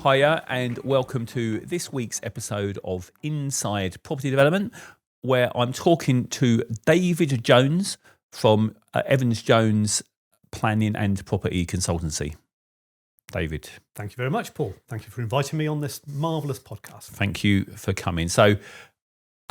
Hiya and welcome to this week's episode of Inside Property Development, where I'm talking to David Jones from Evans Jones Planning and Property Consultancy. David. Thank you very much, Paul. Thank you for inviting me on this marvellous podcast. Thank you for coming. So,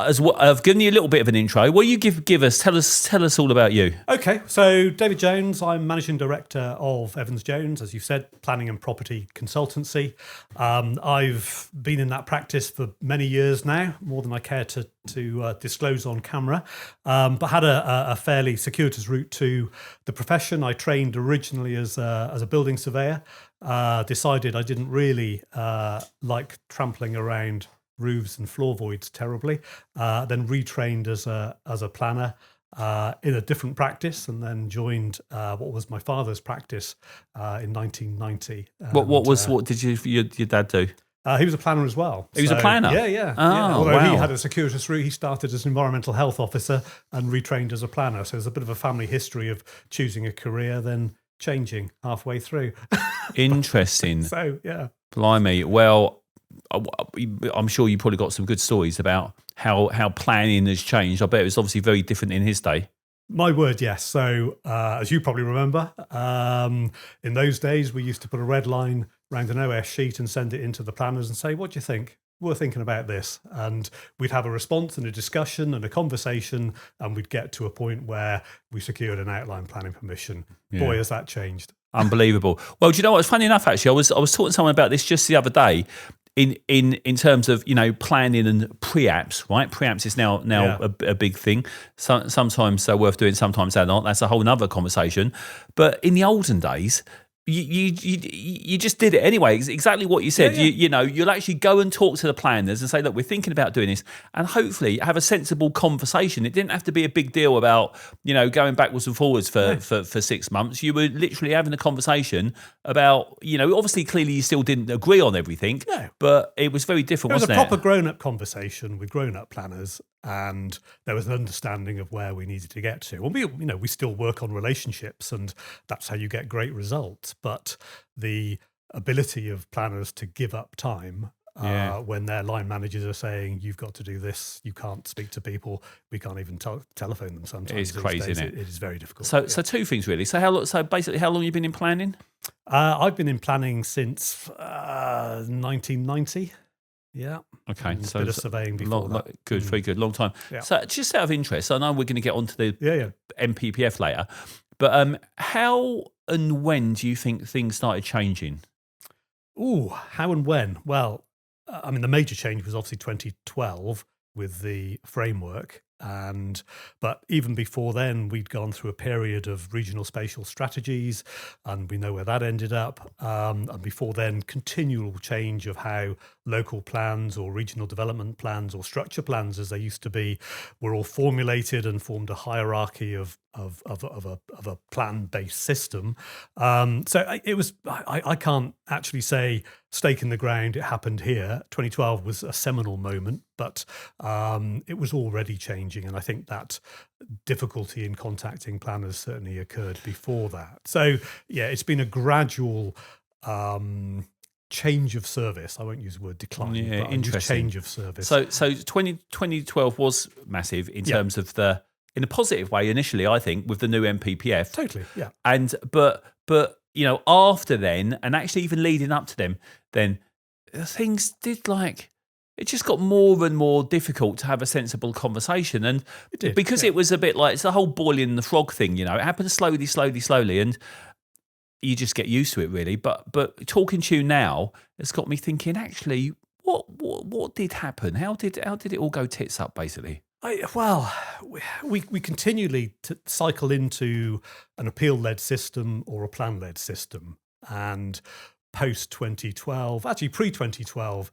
as well, I've given you a little bit of an intro. What you give us? Tell us all about you. Okay, so David Jones, I'm Managing Director of Evans Jones, as you said, Planning and Property Consultancy. I've been in that practice for many years now, more than I care to disclose on camera, but had a fairly circuitous route to the profession. I trained originally as a building surveyor. Decided I didn't really like trampling around roofs and floor voids terribly, then retrained as a planner in a different practice, and then joined what was my father's practice in 1990. What did your dad do? He was a planner as well. He was a planner? Yeah. Although wow. He had a circuitous route, he started as an environmental health officer and retrained as a planner. So there's a bit of a family history of choosing a career, then changing halfway through. Interesting. So, yeah. Blimey. Well, I'm sure you probably got some good stories about how planning has changed. I bet it was obviously very different in his day. My word, yes. So, as you probably remember, in those days, we used to put a red line around an OS sheet and send it into the planners and say, what do you think? We're thinking about this. And we'd have a response and a discussion and a conversation, and we'd get to a point where we secured an outline planning permission. Yeah. Boy, has that changed. Unbelievable. Well, do you know what? It's funny enough, actually. I was talking to someone about this just the other day. In terms of, planning and pre-apps, right? Pre-apps is now a big thing. Sometimes they're worth doing, sometimes they're not. That's a whole nother conversation. But in the olden days, you just did it anyway. Exactly what you said. Yeah. You'll actually go and talk to the planners and say, look, we're thinking about doing this, and hopefully have a sensible conversation. It didn't have to be a big deal about going backwards and forwards for 6 months. You were literally having a conversation about obviously clearly you still didn't agree on everything, but it was very different. It was wasn't a proper grown-up conversation with grown-up planners, and there was an understanding of where we needed to get to. Well, we still work on relationships, and that's how you get great results. But the ability of planners to give up time when their line managers are saying, you've got to do this, you can't speak to people, we can't even telephone them sometimes. It is crazy, isn't it? It is very difficult. So two things really. So basically, how long have you been in planning? I've been in planning since 1990. Yeah. Okay. And so a bit of surveying before that. Good, very good, long time. Yeah. So just out of interest, I know we're going to get onto the NPPF later, but how and when do you think things started changing? How and when? Well, the major change was obviously 2012 with the framework. But even before then, we'd gone through a period of regional spatial strategies, and we know where that ended up. And before then, continual change of how local plans or regional development plans or structure plans, as they used to be, were all formulated and formed a hierarchy of a plan-based system. So it was. I can't actually say stake in the ground. It happened here. 2012 was a seminal moment, but it was already changing, and I think that difficulty in contacting planners certainly occurred before that. So it's been a gradual change of service. I won't use the word decline, but interesting change of service. So 2012 was massive in terms of in a positive way initially, I think, with the new NPPF. Totally, yeah. And but after then, and actually even leading up to them, then things did it just got more and more difficult to have a sensible conversation. And it did, because it was a bit like, it's the whole boiling the frog thing, it happens slowly, and you just get used to it really. But talking to you now, it's got me thinking, actually, what did happen? How did it all go tits up, basically? We continually cycle into an appeal-led system or a plan-led system, and post-2012, actually pre-2012,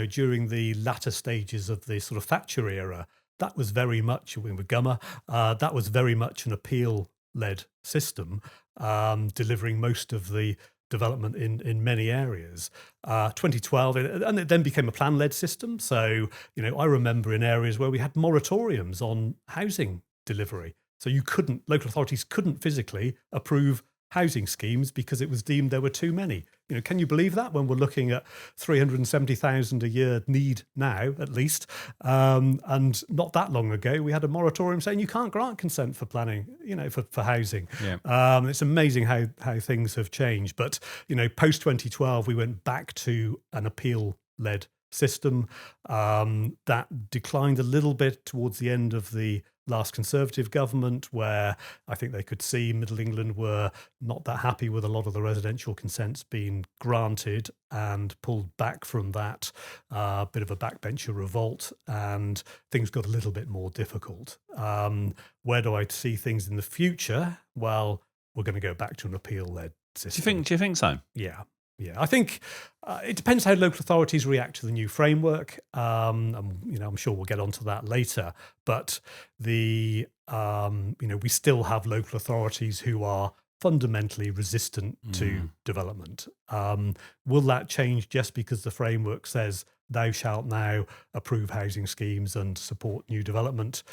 during the latter stages of the sort of Thatcher era, that was very much, with Gummer, that was very much an appeal-led system, delivering most of the development in many areas. 2012, and it then became a plan-led system. So, I remember in areas where we had moratoriums on housing delivery. So local authorities couldn't physically approve housing schemes because it was deemed there were too many. Can you believe that when we're looking at 370,000 a year need now, at least? And not that long ago, we had a moratorium saying you can't grant consent for planning, for housing. Yeah. It's amazing how things have changed. But, post 2012, we went back to an appeal-led system that declined a little bit towards the end of the last Conservative government, where I think they could see Middle England were not that happy with a lot of the residential consents being granted and pulled back from that, bit of a backbencher revolt, and things got a little bit more difficult. Where do I see things in the future? Well, we're going to go back to an appeal-led system. Do you think so? Yeah. I think it depends how local authorities react to the new framework. I'm sure we'll get onto that later. But we still have local authorities who are fundamentally resistant to development. Will that change just because the framework says thou shalt now approve housing schemes and support new development?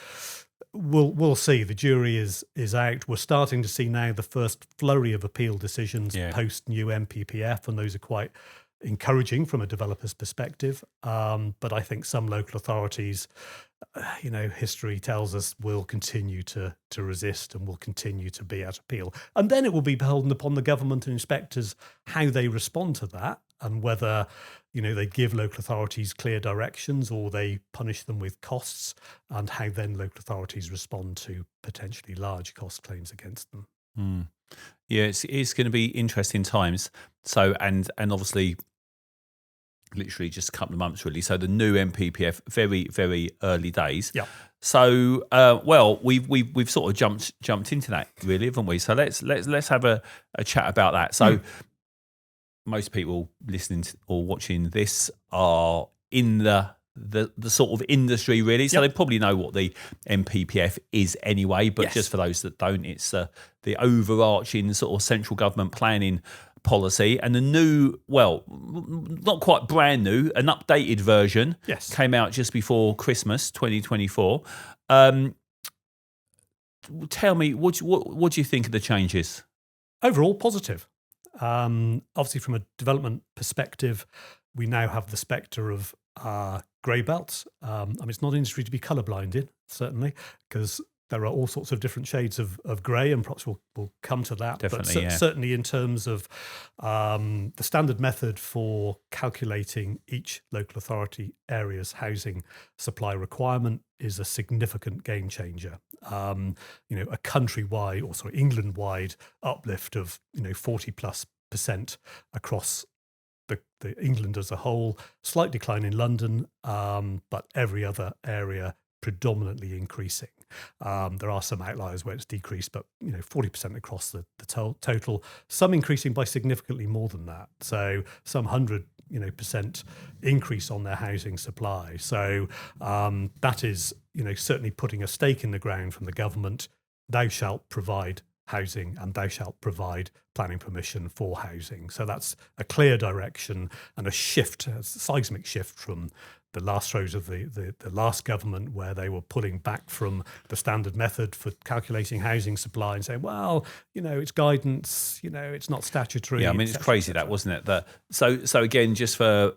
We'll see. The jury is out. We're starting to see now the first flurry of appeal decisions post new NPPF, and those are quite encouraging from a developer's perspective. But I think some local authorities, history tells us, will continue to resist and will continue to be at appeal. And then it will be beholden upon the government and inspectors how they respond to that, and whether they give local authorities clear directions or they punish them with costs, and how then local authorities respond to potentially large cost claims against them. Yeah, it's going to be interesting times. So, and obviously, literally just a couple of months really. So the new NPPF, very, very early days. Yeah. So, we've sort of jumped into that really, haven't we? So let's have a chat about that. So. Most people listening or watching this are in the sort of industry really, so they probably know what the NPPF is anyway, but just for those that don't, it's the overarching sort of central government planning policy, and the new, well, not quite brand new, an updated version came out just before Christmas 2024. Tell me, what do you think of the changes? Overall, positive. Obviously, from a development perspective, we now have the spectre of grey belts. It's not an industry to be colourblind in, certainly, because there are all sorts of different shades of grey, and perhaps we'll come to that. Definitely, but certainly in terms of the standard method for calculating each local authority area's housing supply requirement is a significant game changer. A countrywide, or sorry, England-wide uplift of 40+% across the England as a whole. Slight decline in London, but every other area predominantly increasing. There are some outliers where it's decreased, but 40% across the total. Some increasing by significantly more than that. So some 100% increase on their housing supply. So that is certainly putting a stake in the ground from the government. Thou shalt provide housing, and thou shalt provide planning permission for housing. So that's a clear direction and a shift, a seismic shift from the last throes of the last government, where they were pulling back from the standard method for calculating housing supply and saying, well, it's guidance, it's not statutory. Yeah, it's crazy that, wasn't it? That so again, just for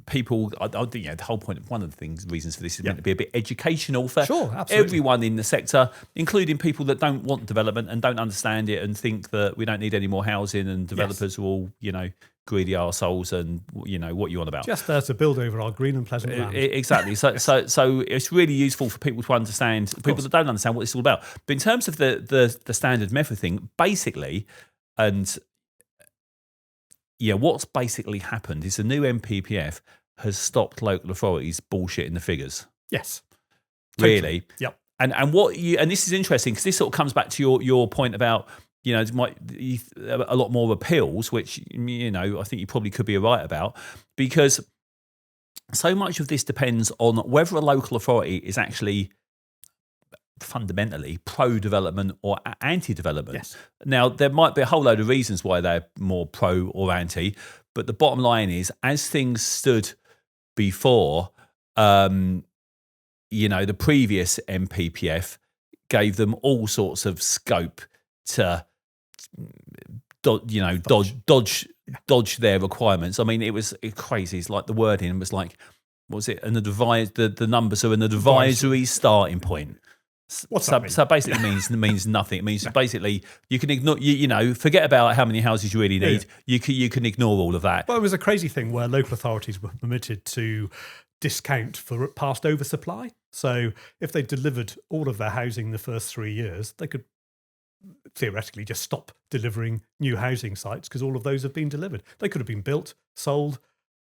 people, I think the whole point, one of the reasons for this is meant to be a bit educational for everyone in the sector, including people that don't want development and don't understand it and think that we don't need any more housing, and developers are all, greedy arseholes, and what you on about. Just there to build over our green and pleasant land. Exactly. So it's really useful for people to understand, people that don't understand what this is all about. But in terms of the standard method thing, basically, and what's basically happened is the new NPPF has stopped local authorities bullshitting the figures. Yes. Really. Yep. And this is interesting, because this sort of comes back to your point about, it might a lot more appeals, which, I think you probably could be right about, because so much of this depends on whether a local authority is actually fundamentally pro-development or anti-development. Yes. Now, there might be a whole load of reasons why they're more pro or anti, but the bottom line is, as things stood before, the previous NPPF gave them all sorts of scope to dodge their requirements. I mean, it's crazy. It's like the wording was like, what was it? The numbers are an advisory starting point. What's that mean? So basically, it means nothing. It means basically you can ignore. Forget about how many houses you really need. Yeah. You can ignore all of that. Well, it was a crazy thing where local authorities were permitted to discount for past oversupply. So if they delivered all of their housing in the first 3 years, they could theoretically just stop delivering new housing sites because all of those have been delivered. They could have been built, sold.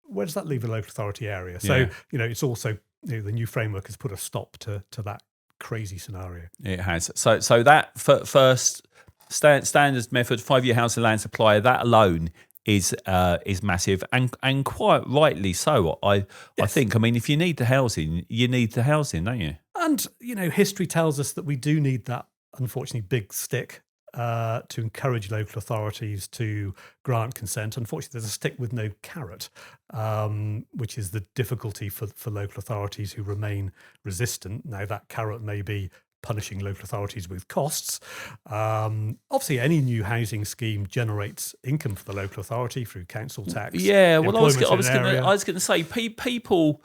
Where does that leave a local authority area? So, it's also, the new framework has put a stop to that crazy scenario. It has. So that first standards method, 5-year housing land supply, that alone is massive and quite rightly so. I think. I mean, if you need the housing, you need the housing, don't you? And history tells us that we do need that, unfortunately, big stick to encourage local authorities to grant consent. Unfortunately, there's a stick with no carrot, which is the difficulty for local authorities who remain resistant. Now, that carrot may be punishing local authorities with costs. Obviously, any new housing scheme generates income for the local authority through council tax. Yeah, well, I was going to say, people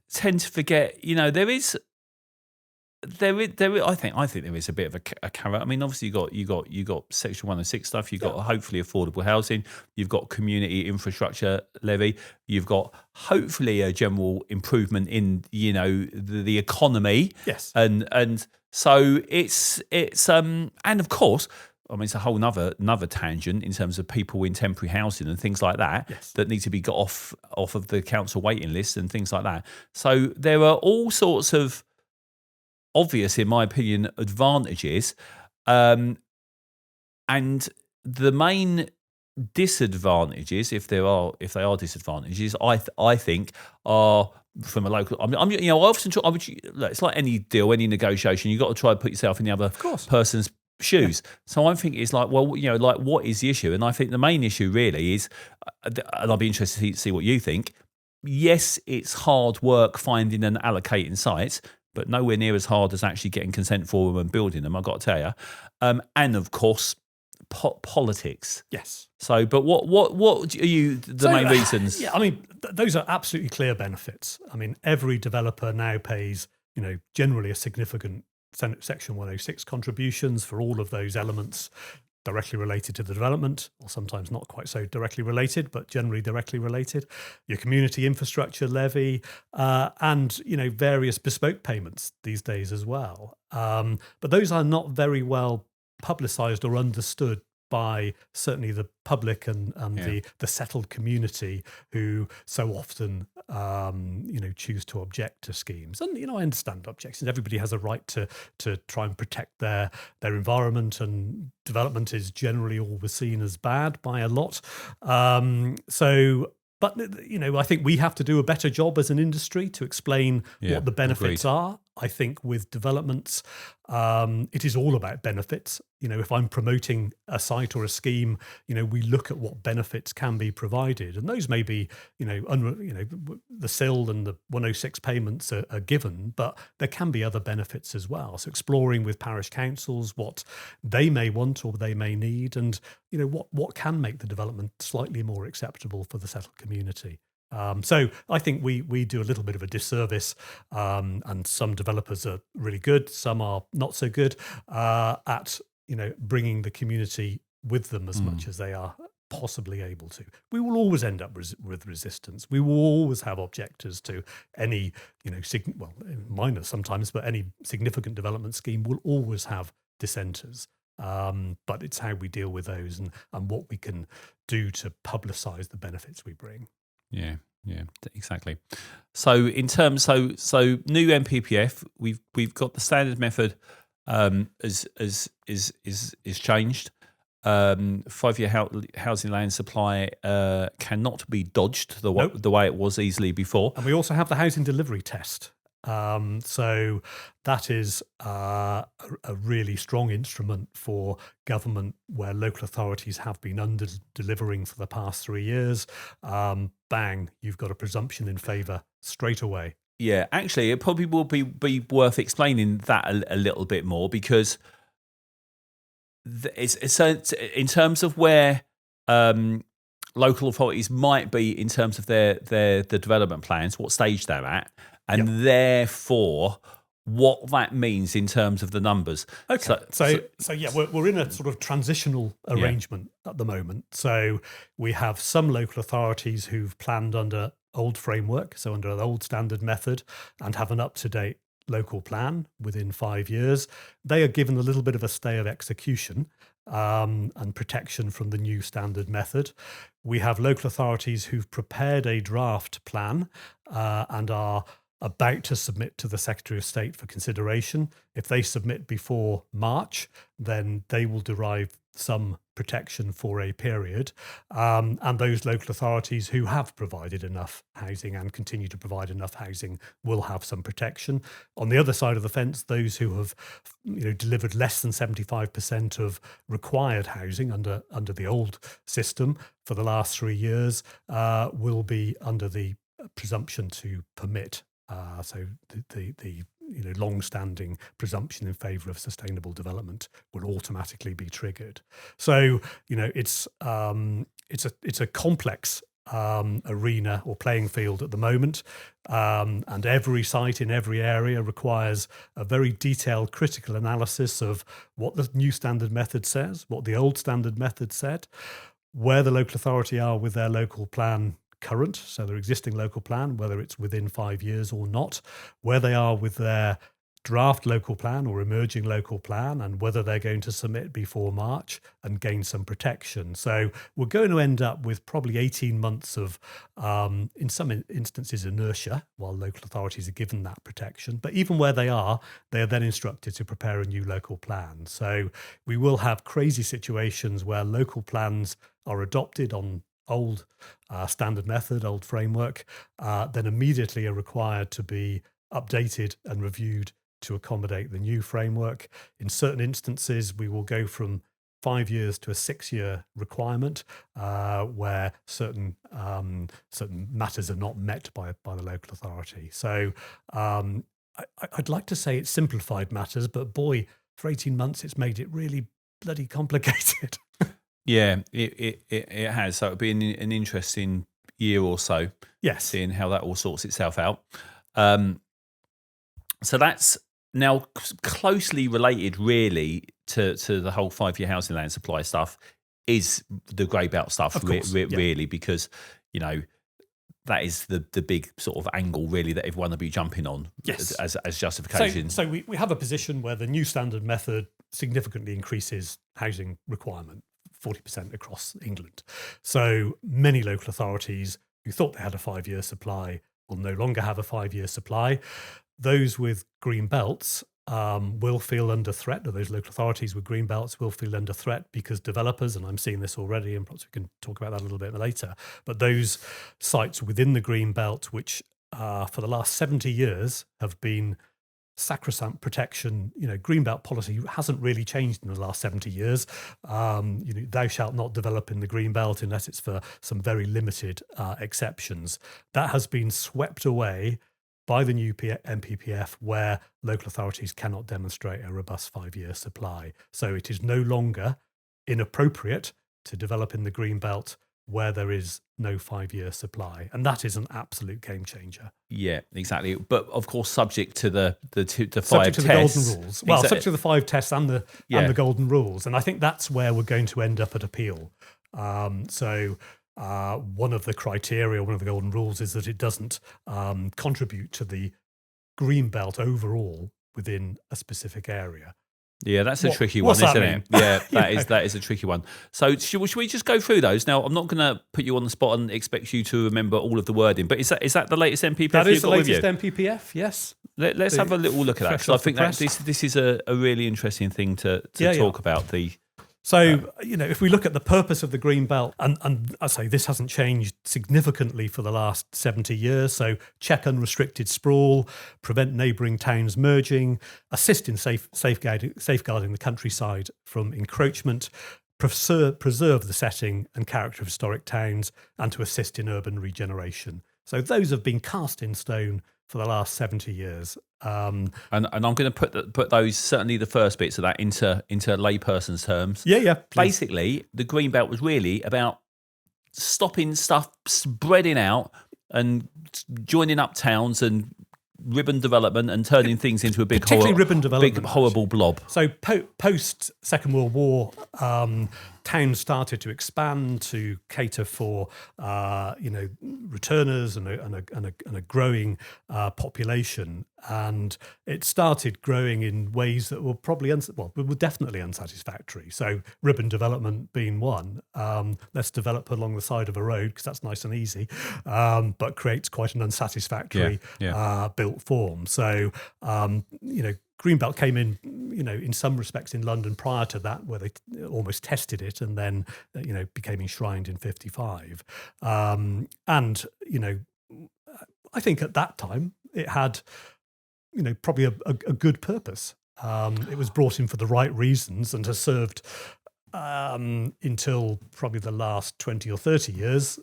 tend to forget. There is. I think there is a bit of a carrot. I mean, obviously you got Section 106 stuff. You've got hopefully affordable housing. You've got community infrastructure levy. You've got hopefully a general improvement in the economy. Yes, and so it's and of course. I mean, it's a whole another tangent in terms of people in temporary housing and things like that that need to be got off of the council waiting list and things like that. So there are all sorts of obvious, in my opinion, advantages, and the main disadvantages, if they are disadvantages, I think are from a local. I often try. It's like any deal, any negotiation. You've got to try and put yourself in the other person's shoes. So I'm thinking it's like, well, what is the issue? And I think the main issue really is, and I'll be interested to see what you think. Yes, it's hard work finding and allocating sites, but nowhere near as hard as actually getting consent for them and building them, I've got to tell you. And of course, politics. Yes. So, but what are the main reasons? Yeah, I mean, those are absolutely clear benefits. I mean, every developer now pays, generally a significant Section 106 contributions for all of those elements directly related to the development, or sometimes not quite so directly related, but generally directly related. Your community infrastructure levy, and various bespoke payments these days as well. But those are not very well publicised or understood by certainly the public and the settled community who so often choose to object to schemes. And I understand objections. Everybody has a right to try and protect their environment, and development is generally always seen as bad by a lot. But I think we have to do a better job as an industry to explain what the benefits are. I think with developments, it is all about benefits. If I'm promoting a site or a scheme, we look at what benefits can be provided, and those may be, the SIL and the 106 payments are given, but there can be other benefits as well. So exploring with parish councils what they may want or they may need, and what can make the development slightly more acceptable for the settled community. So I think we do a little bit of a disservice, and some developers are really good, some are not so good at bringing the community with them as much as they are possibly able to. We will always end up with resistance. We will always have objectors to any minor sometimes, but any significant development scheme will always have dissenters. But it's how we deal with those and what we can do to publicise the benefits we bring. Yeah, exactly. So in terms, so new NPPF, we've got the standard method is changed. 5-year housing land supply cannot be dodged the way it was easily before. And we also have the housing delivery test. So that is a really strong instrument for government where local authorities have been under-delivering for the past 3 years. Bang, you've got a presumption in favour straight away. Yeah, actually, it probably will be worth explaining that a little bit more, because So in terms of where local authorities might be in terms of the development plans, what stage they're at, and therefore what that means in terms of the numbers. Okay. So yeah, we're in a sort of transitional arrangement at the moment. So we have some local authorities who've planned under old framework, so under the old standard method, and have an up-to-date local plan within 5 years. They are given a little bit of a stay of execution and protection from the new standard method. We have local authorities who've prepared a draft plan and are about to submit to the Secretary of State for consideration. If they submit before March, then they will derive some protection for a period. And those local authorities who have provided enough housing and continue to provide enough housing will have some protection. On the other side of the fence, those who have delivered less than 75% of required housing under the old system for the last 3 years will be under the presumption to permit. So the long-standing presumption in favour of sustainable development will automatically be triggered. So it's a complex arena or playing field at the moment, and every site in every area requires a very detailed critical analysis of what the new standard method says, what the old standard method said, where the local authority are with their local plan current, so their existing local plan, whether it's within 5 years or not, where they are with their draft local plan or emerging local plan, and whether they're going to submit before March and gain some protection. So we're going to end up with probably 18 months of, in some instances, inertia while local authorities are given that protection. But even where they are then instructed to prepare a new local plan. So we will have crazy situations where local plans are adopted on old standard method, old framework, then immediately are required to be updated and reviewed to accommodate the new framework. In certain instances, we will go from 5 years to a 6-year requirement where certain matters are not met by the local authority. So I'd like to say it's simplified matters, but boy, for 18 months, it's made it really bloody complicated. Yeah, it has. So it'll be an interesting year or so. Yes, seeing how that all sorts itself out. So that's now closely related, really, to the whole 5-year housing land supply stuff. Is the grey belt stuff, really, because that is the big sort of angle, really, that everyone will be jumping on as justification. So we have a position where the new standard method significantly increases housing requirement. 40% across England. So many local authorities who thought they had a 5-year supply will no longer have a 5-year supply. Those with green belts will feel under threat, or those local authorities with green belts will feel under threat because developers, and I'm seeing this already, and perhaps we can talk about that a little bit later, but those sites within the green belt, which for the last 70 years have been sacrosanct protection, greenbelt policy hasn't really changed in the last 70 years. Thou shalt not develop in the greenbelt unless it's for some very limited exceptions. That has been swept away by the new NPPF, where local authorities cannot demonstrate a robust 5-year supply. So it is no longer inappropriate to develop in the greenbelt where there is no 5-year supply, and that is an absolute game changer. Yeah, exactly. But of course, subject to the 5 subject to tests. The golden rules. Well, subject to the 5 tests and the golden rules, and I think that's where we're going to end up at appeal. So one of the criteria, one of the golden rules, is that it doesn't contribute to the green belt overall within a specific area. Yeah, that's a tricky one, isn't it? Yeah, that is a tricky one. So should we just go through those? Now, I'm not going to put you on the spot and expect you to remember all of the wording, but is that the latest NPPF? That is the latest NPPF, yes. Let's have a little look at that, because I think that this is a really interesting thing to talk about. So, if we look at the purpose of the green belt, and I say this hasn't changed significantly for the last 70 years. So check unrestricted sprawl, prevent neighbouring towns merging, assist in safeguarding the countryside from encroachment, preserve the setting and character of historic towns, and to assist in urban regeneration. So those have been cast in stone for the last 70 years. And I'm going to put those, certainly the first bits of that, into layperson's terms. Yeah. Please. Basically, the green belt was really about stopping stuff spreading out and joining up towns and ribbon development and turning things into a big, horrible blob. So post Second World War, towns started to expand to cater for returners and a growing population, and it started growing in ways that were probably were definitely unsatisfactory. So ribbon development being one. Let's develop along the side of a road because that's nice and easy, but creates quite an unsatisfactory built form. So Greenbelt came in some respects in London prior to that, where they almost tested it, and then became enshrined in 55. I think at that time it had probably a good purpose. It was brought in for the right reasons and has served until probably the last 20 or 30 years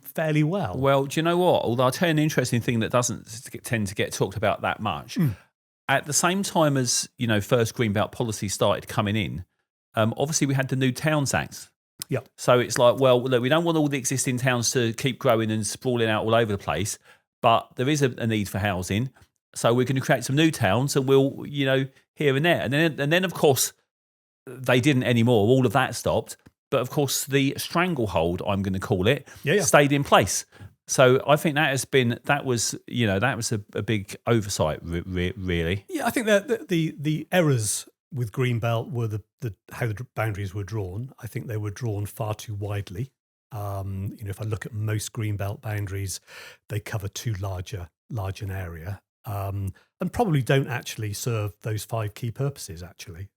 fairly well. Well, do you know what? Although I'll tell you an interesting thing that doesn't tend to get talked about that much. At the same time as first Greenbelt policy started coming in, obviously we had the new Towns Act. Yeah. So it's like, well, look, we don't want all the existing towns to keep growing and sprawling out all over the place, but there is a need for housing. So we're going to create some new towns, and we'll, here and there. And then of course, they didn't anymore. All of that stopped. But of course, the stranglehold, I'm going to call it, stayed in place. So I think that was a big oversight, really. Yeah, I think that the errors with Greenbelt were how the boundaries were drawn. I think they were drawn far too widely. If I look at most Greenbelt boundaries, they cover too large an area, and probably don't actually serve those 5 key purposes. Actually,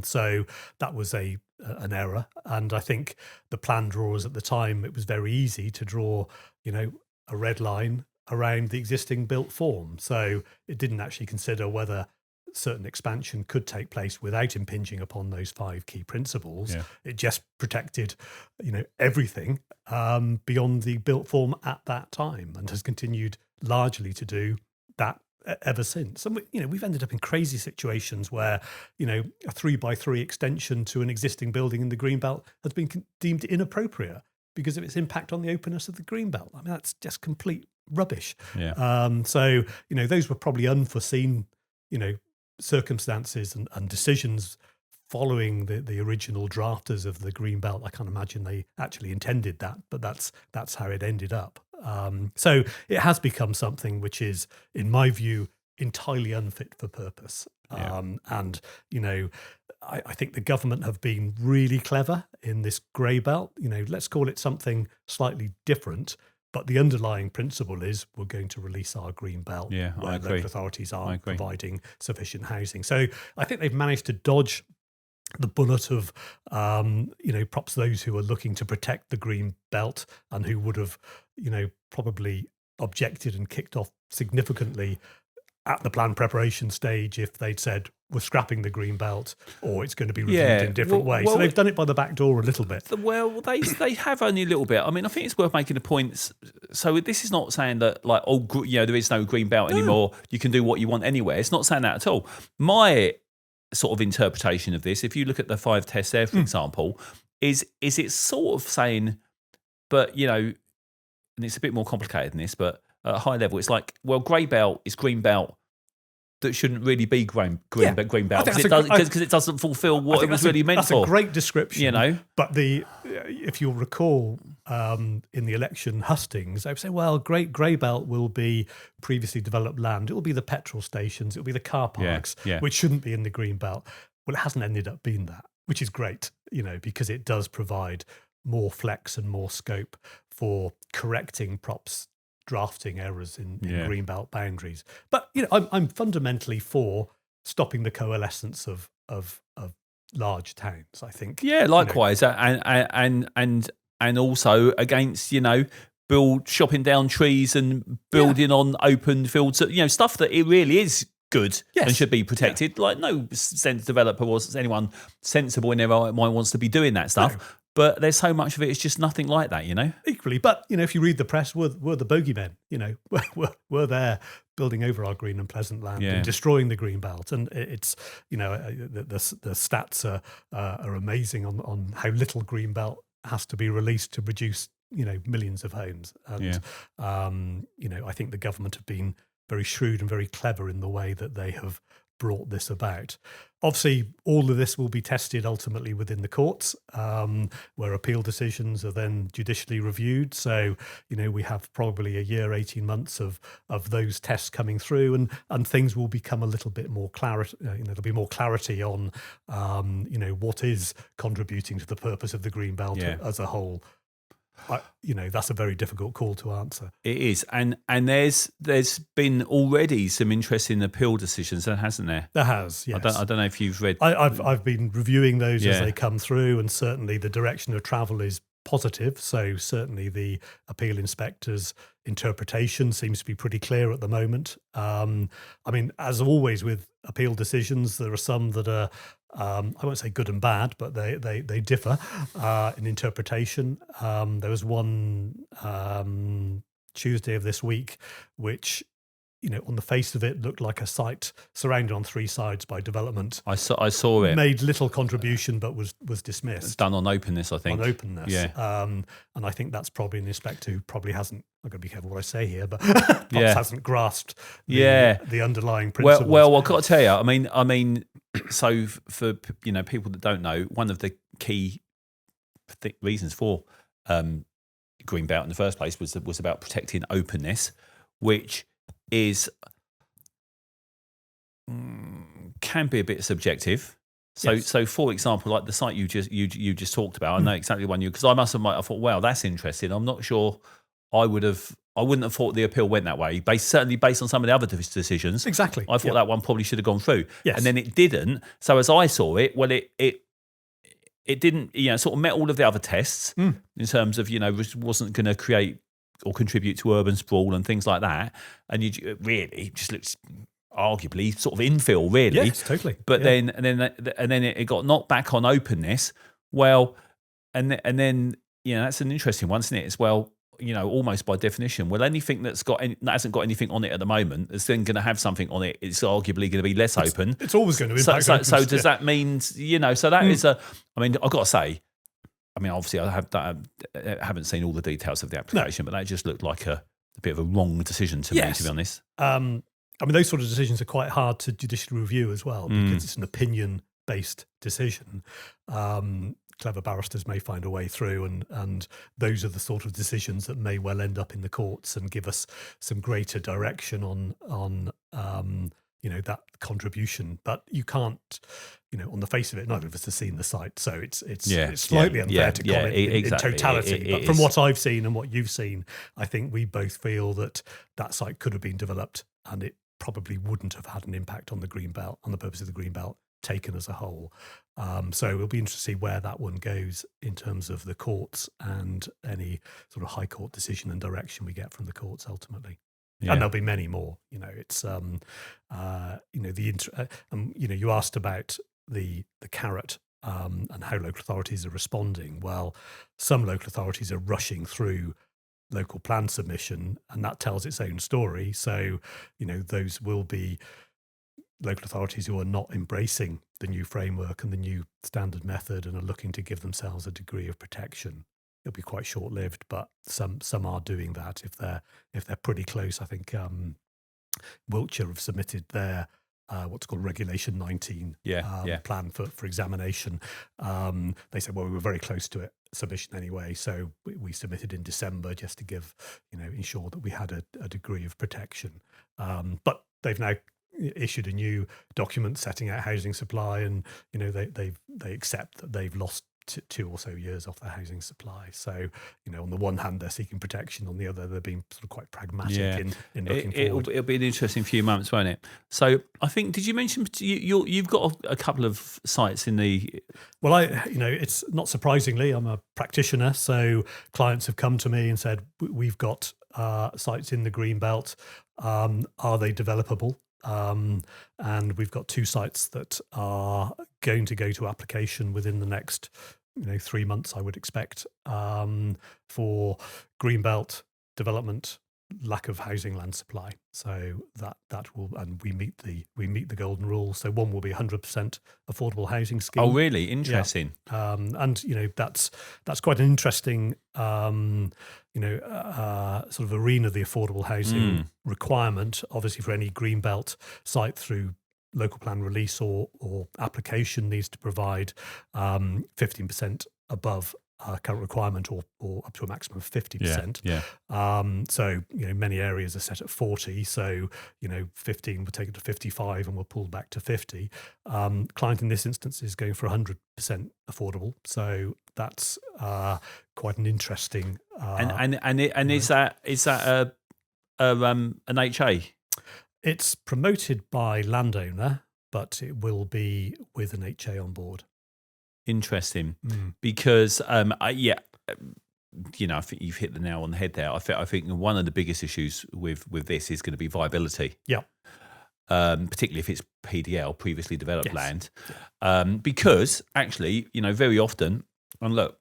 so that was an error. And I think the plan drawers at the time, it was very easy to draw, a red line around the existing built form. So it didn't actually consider whether certain expansion could take place without impinging upon those 5 key principles. Yeah. It just protected, everything beyond the built form at that time, and has continued largely to do that ever since. And we've ended up in crazy situations where a 3x3 extension to an existing building in the Greenbelt has been deemed inappropriate because of its impact on the openness of the Greenbelt. I mean, that's just complete rubbish. Yeah. So those were probably unforeseen circumstances and decisions following the original drafters of the Greenbelt. I can't imagine they actually intended that, but that's how it ended up. So it has become something which is, in my view, entirely unfit for purpose. And I think the government have been really clever in this grey belt. Let's call it something slightly different, but the underlying principle is we're going to release our green belt where local authorities are providing sufficient housing. So I think they've managed to dodge the bullet of, perhaps those who are looking to protect the green belt and who would have, probably objected and kicked off significantly at the plan preparation stage if they'd said we're scrapping the green belt or it's going to be reviewed in different ways. So they've done it by the back door a little bit. Well, they have only a little bit. I mean, I think it's worth making a point. So this is not saying that there is no green belt anymore. You can do what you want anywhere. It's not saying that at all. My sort of interpretation of this, if you look at the 5 tests there, for example, is it's sort of saying, but and it's a bit more complicated than this, but at a high level, it's like, well, grey belt is green belt that shouldn't really be green belt because it doesn't fulfil what it was really meant for. That's a great description. But if you'll recall, in the election hustings, they would say, well, grey belt will be previously developed land. It will be the petrol stations. It will be the car parks, which shouldn't be in the green belt. Well, it hasn't ended up being that, which is great, because it does provide more flex and more scope for correcting props drafting errors in greenbelt boundaries. But I'm fundamentally for stopping the coalescence of large towns. I think. Yeah, likewise, and also against build chopping down trees and building on open fields. Stuff that it really is good and should be protected. Like no sense developer or anyone sensible in their right mind wants to be doing that stuff. But there's so much of it, it's just nothing like that, you know? Equally, but if you read the press, we're the bogeymen. We're there building over our green and pleasant land and destroying the green belt, and it's the stats are amazing on how little green belt has to be released to produce millions of homes. And I think the government have been very shrewd and very clever in the way that they have brought this about. Obviously, all of this will be tested ultimately within the courts, where appeal decisions are then judicially reviewed. So, we have probably a year, 18 months of those tests coming through, and things will become a little bit more clarity. There'll be more clarity on, what is contributing to the purpose of the green belt as a whole. That's a very difficult call to answer. It is, and there's been already some interesting appeal decisions, hasn't there? There has, yes. I don't know if you've read. I've been reviewing those as they come through, and certainly the direction of travel is positive. So certainly the appeal inspector's interpretation seems to be pretty clear at the moment. As always with appeal decisions, there are some that are, I won't say good and bad, but they differ in interpretation. There was one Tuesday of this week, which on the face of it looked like a site surrounded on three sides by development. I saw it. Made little contribution, but was dismissed. It's done on openness, I think. On openness, yeah. And I think that's probably an inspector who probably hasn't. I've got to be careful what I say here, but perhaps hasn't grasped the underlying principles. Well, I've got to tell you. I mean, so for people that don't know, one of the key reasons for green belt in the first place was about protecting openness, which is can be a bit subjective. So for example, like the site you just talked about, I know exactly one because I thought, wow, that's interesting. I'm not sure I wouldn't have thought the appeal went that way. Certainly based on some of the other decisions. Exactly. I thought that one probably should have gone through. Yes. And then it didn't. So as I saw it, well, it didn't, sort of met all of the other tests in terms of, wasn't going to create or contribute to urban sprawl and things like that. And you really just looks arguably sort of infill, really. Yes, totally. But then it got knocked back on openness. Well, and then that's an interesting one, isn't it? As well, almost by definition. Well, anything that hasn't got anything on it at the moment is then going to have something on it. It's arguably going to be less open. It's always going to impact. So does that mean So that is a. I mean, I've got to say. I mean, obviously, I haven't seen all the details of the application, but that just looked like a bit of a wrong decision to me, to be honest. Those sort of decisions are quite hard to judicially review as well because it's an opinion-based decision. Clever barristers may find a way through, and those are the sort of decisions that may well end up in the courts and give us some greater direction on that contribution. But you can't, on the face of it, neither of us have seen the site, so it's slightly unfair to comment in totality. But from what I've seen and what you've seen, I think we both feel that site could have been developed, and it probably wouldn't have had an impact on the green belt, on the purpose of the green belt taken as a whole. So it'll be interesting to see where that one goes in terms of the courts and any sort of high court decision and direction we get from the courts ultimately. Yeah. And there'll be many more. It's you asked about the carrot and how local authorities are responding. Well, some local authorities are rushing through local plan submission, and that tells its own story. So, those will be local authorities who are not embracing the new framework and the new standard method and are looking to give themselves a degree of protection. It'll be quite short-lived, but some are doing that if they're pretty close. I think Wiltshire have submitted their what's called Regulation 19 plan for examination. They said, well, we were very close to it submission anyway, so we submitted in December just to give ensure that we had a degree of protection. But they've now issued a new document setting out housing supply, and they accept that they've lost 2 or so years off their housing supply. So, on the one hand, they're seeking protection. On the other, they're being sort of quite pragmatic in looking forward. It'll be an interesting few months, won't it? So, I think, did you mention you've got a couple of sites in the... Well, it's not surprisingly, I'm a practitioner, so clients have come to me and said, we've got sites in the green belt. Are they developable? And we've got 2 sites that are going to go to application within the next 3 months, I would expect, for greenbelt development, lack of housing land supply. So that will, and we meet the golden rule. So one will be 100% affordable housing scheme. Oh, really? Interesting. Yeah. And that's quite an interesting sort of arena, the affordable housing requirement. Obviously, for any greenbelt site through local plan release or application needs to provide 15% above current requirement, or up to a maximum of 50%. Yeah. So many areas are set at 40. So 15 will take it to 55, and we'll pull back to 50. Client in this instance is going for 100% affordable. So that's quite an interesting. Is that an HA? It's promoted by landowner, but it will be with an HA on board. Interesting, because I think you've hit the nail on the head there. I think one of the biggest issues with this is going to be viability. Yeah. Particularly if it's PDL, previously developed land, because actually, very often, and look,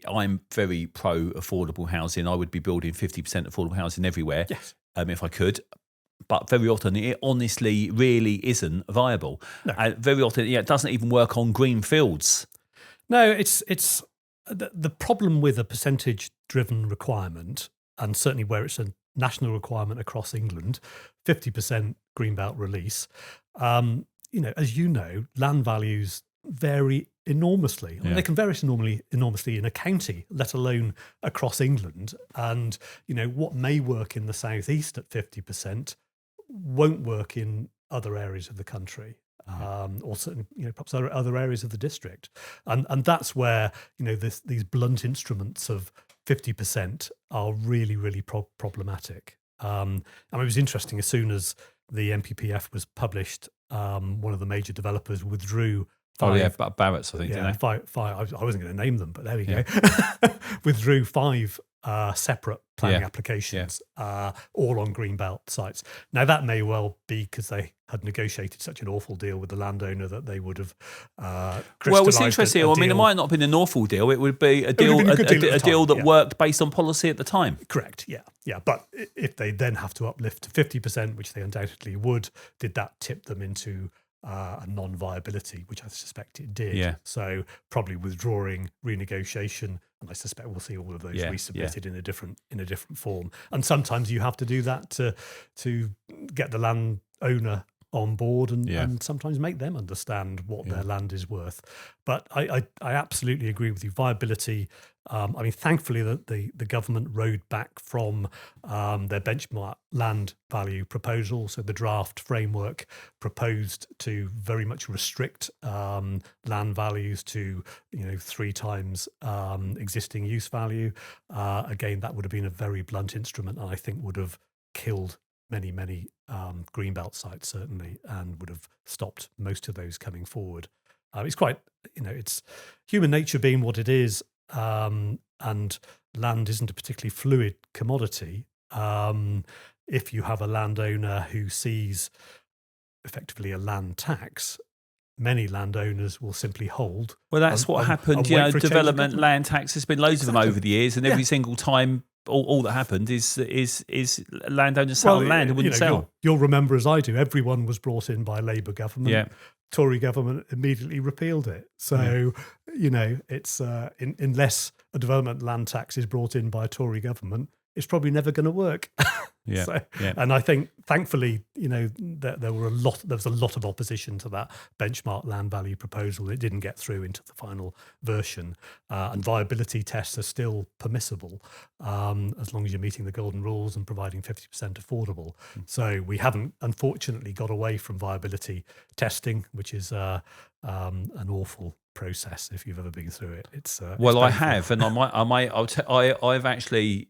I'm very pro affordable housing. I would be building 50% affordable housing everywhere, if I could. But very often, it honestly really isn't viable. No. Very often, it doesn't even work on green fields. No, it's the problem with a percentage-driven requirement, and certainly where it's a national requirement across England, 50% greenbelt release. As you know, land values vary enormously. I mean, they can vary enormously in a county, let alone across England. And what may work in the southeast at 50% won't work in other areas of the country, or certainly perhaps other areas of the district. And that's where these blunt instruments of 50% are really, really problematic. And it was interesting, as soon as the NPPF was published, one of the major developers withdrew. Barrett's, I think. Yeah, five. I wasn't going to name them, but there we go. Withdrew 5 separate planning applications, all on greenbelt sites. Now, that may well be because they had negotiated such an awful deal with the landowner that they would have well, it's interesting. I mean, it might not have been an awful deal. It would be a deal that worked based on policy at the time. Correct, yeah. But if they then have to uplift to 50%, which they undoubtedly would, did that tip them into a non-viability, which I suspect it did. Yeah. So probably withdrawing, renegotiation, and I suspect we'll see all of those resubmitted in a different form. And sometimes you have to do that to get the landowner on board and sometimes make them understand what their land is worth. But I absolutely agree with you. Viability. I mean, thankfully, the government rode back from their benchmark land value proposal. So the draft framework proposed to very much restrict land values to 3 times existing use value. Again, that would have been a very blunt instrument, and I think would have killed many greenbelt sites, certainly, and would have stopped most of those coming forward. It's quite, it's human nature being what it is. And land isn't a particularly fluid commodity. If you have a landowner who sees effectively a land tax, many landowners will simply hold. Well, that's what happened. Development land tax. There's been loads of them over the years, and every single time, all that happened is landowners sell land and wouldn't sell. You'll remember, as I do, everyone was brought in by Labour government. Yeah. Tory government immediately repealed it. So, it's unless a development land tax is brought in by a Tory government, it's probably never going to work. And I think, thankfully, there was a lot of opposition to that benchmark land value proposal. It didn't get through into the final version, and viability tests are still permissible as long as you're meeting the golden rules and providing 50% affordable. So we haven't, unfortunately, got away from viability testing, which is an awful process if you've ever been through it. It's I have, and I've actually.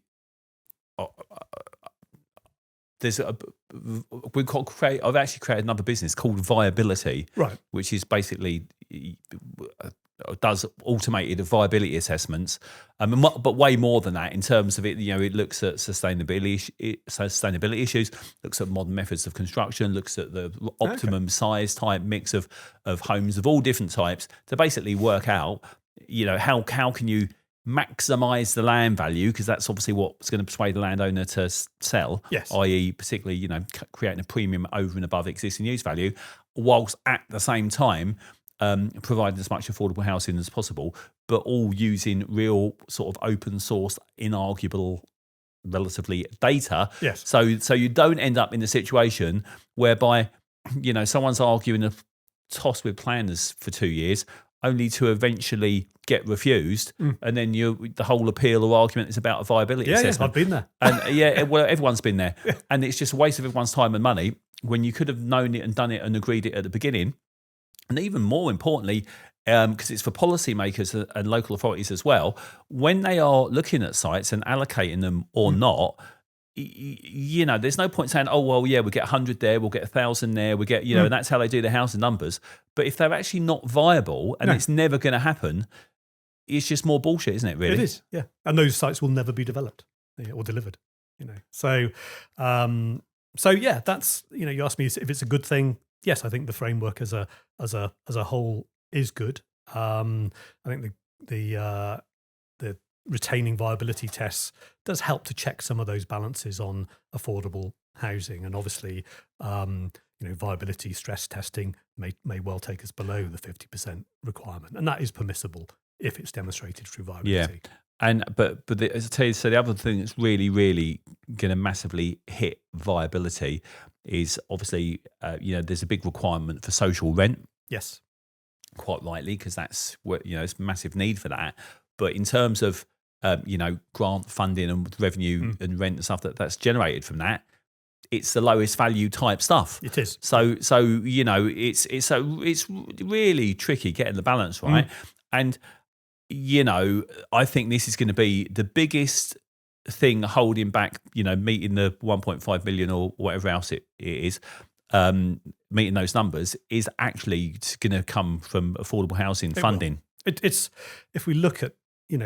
I've actually created another business called Viability, right? Which is basically does automated viability assessments, but way more than that in terms of it. It looks at sustainability issues, looks at modern methods of construction, looks at the optimum size, type, mix of homes of all different types to basically work out, how can you maximize the land value, because that's obviously what's going to persuade the landowner to sell, i.e. particularly, creating a premium over and above existing use value, whilst at the same time providing as much affordable housing as possible, but all using real sort of open source, inarguable, relatively data. Yes. So you don't end up in the situation whereby, someone's arguing a toss with planners for 2 years, only to eventually get refused, and then the whole appeal or argument is about a viability assessment. Yeah, I've been there. And well, everyone's been there. And it's just a waste of everyone's time and money when you could have known it and done it and agreed it at the beginning. And even more importantly, because it's for policymakers and local authorities as well, when they are looking at sites and allocating them or not, there's no point saying, oh, well, yeah, we'll get 100 there, we'll get 1,000 there, we get, and that's how they do the housing numbers. But if they're actually not viable and it's never going to happen, it's just more bullshit, isn't it, really? It is, yeah. And those sites will never be developed or delivered, So, that's, you asked me if it's a good thing. Yes, I think the framework as a whole is good. I think the retaining viability tests does help to check some of those balances on affordable housing, and obviously, viability stress testing may well take us below the 50% requirement, and that is permissible if it's demonstrated through viability. Yeah. And but as I tell you, so the other thing that's really, really going to massively hit viability is obviously, there's a big requirement for social rent. Yes. Quite rightly, because that's what, it's massive need for that. But in terms of, grant funding and revenue and rent and stuff that's generated from that, it's the lowest value type stuff. It is. So it's really tricky getting the balance right. And, I think this is going to be the biggest thing holding back, meeting the 1.5 million or whatever else it is, meeting those numbers is actually going to come from affordable housing funding. It's if we look at,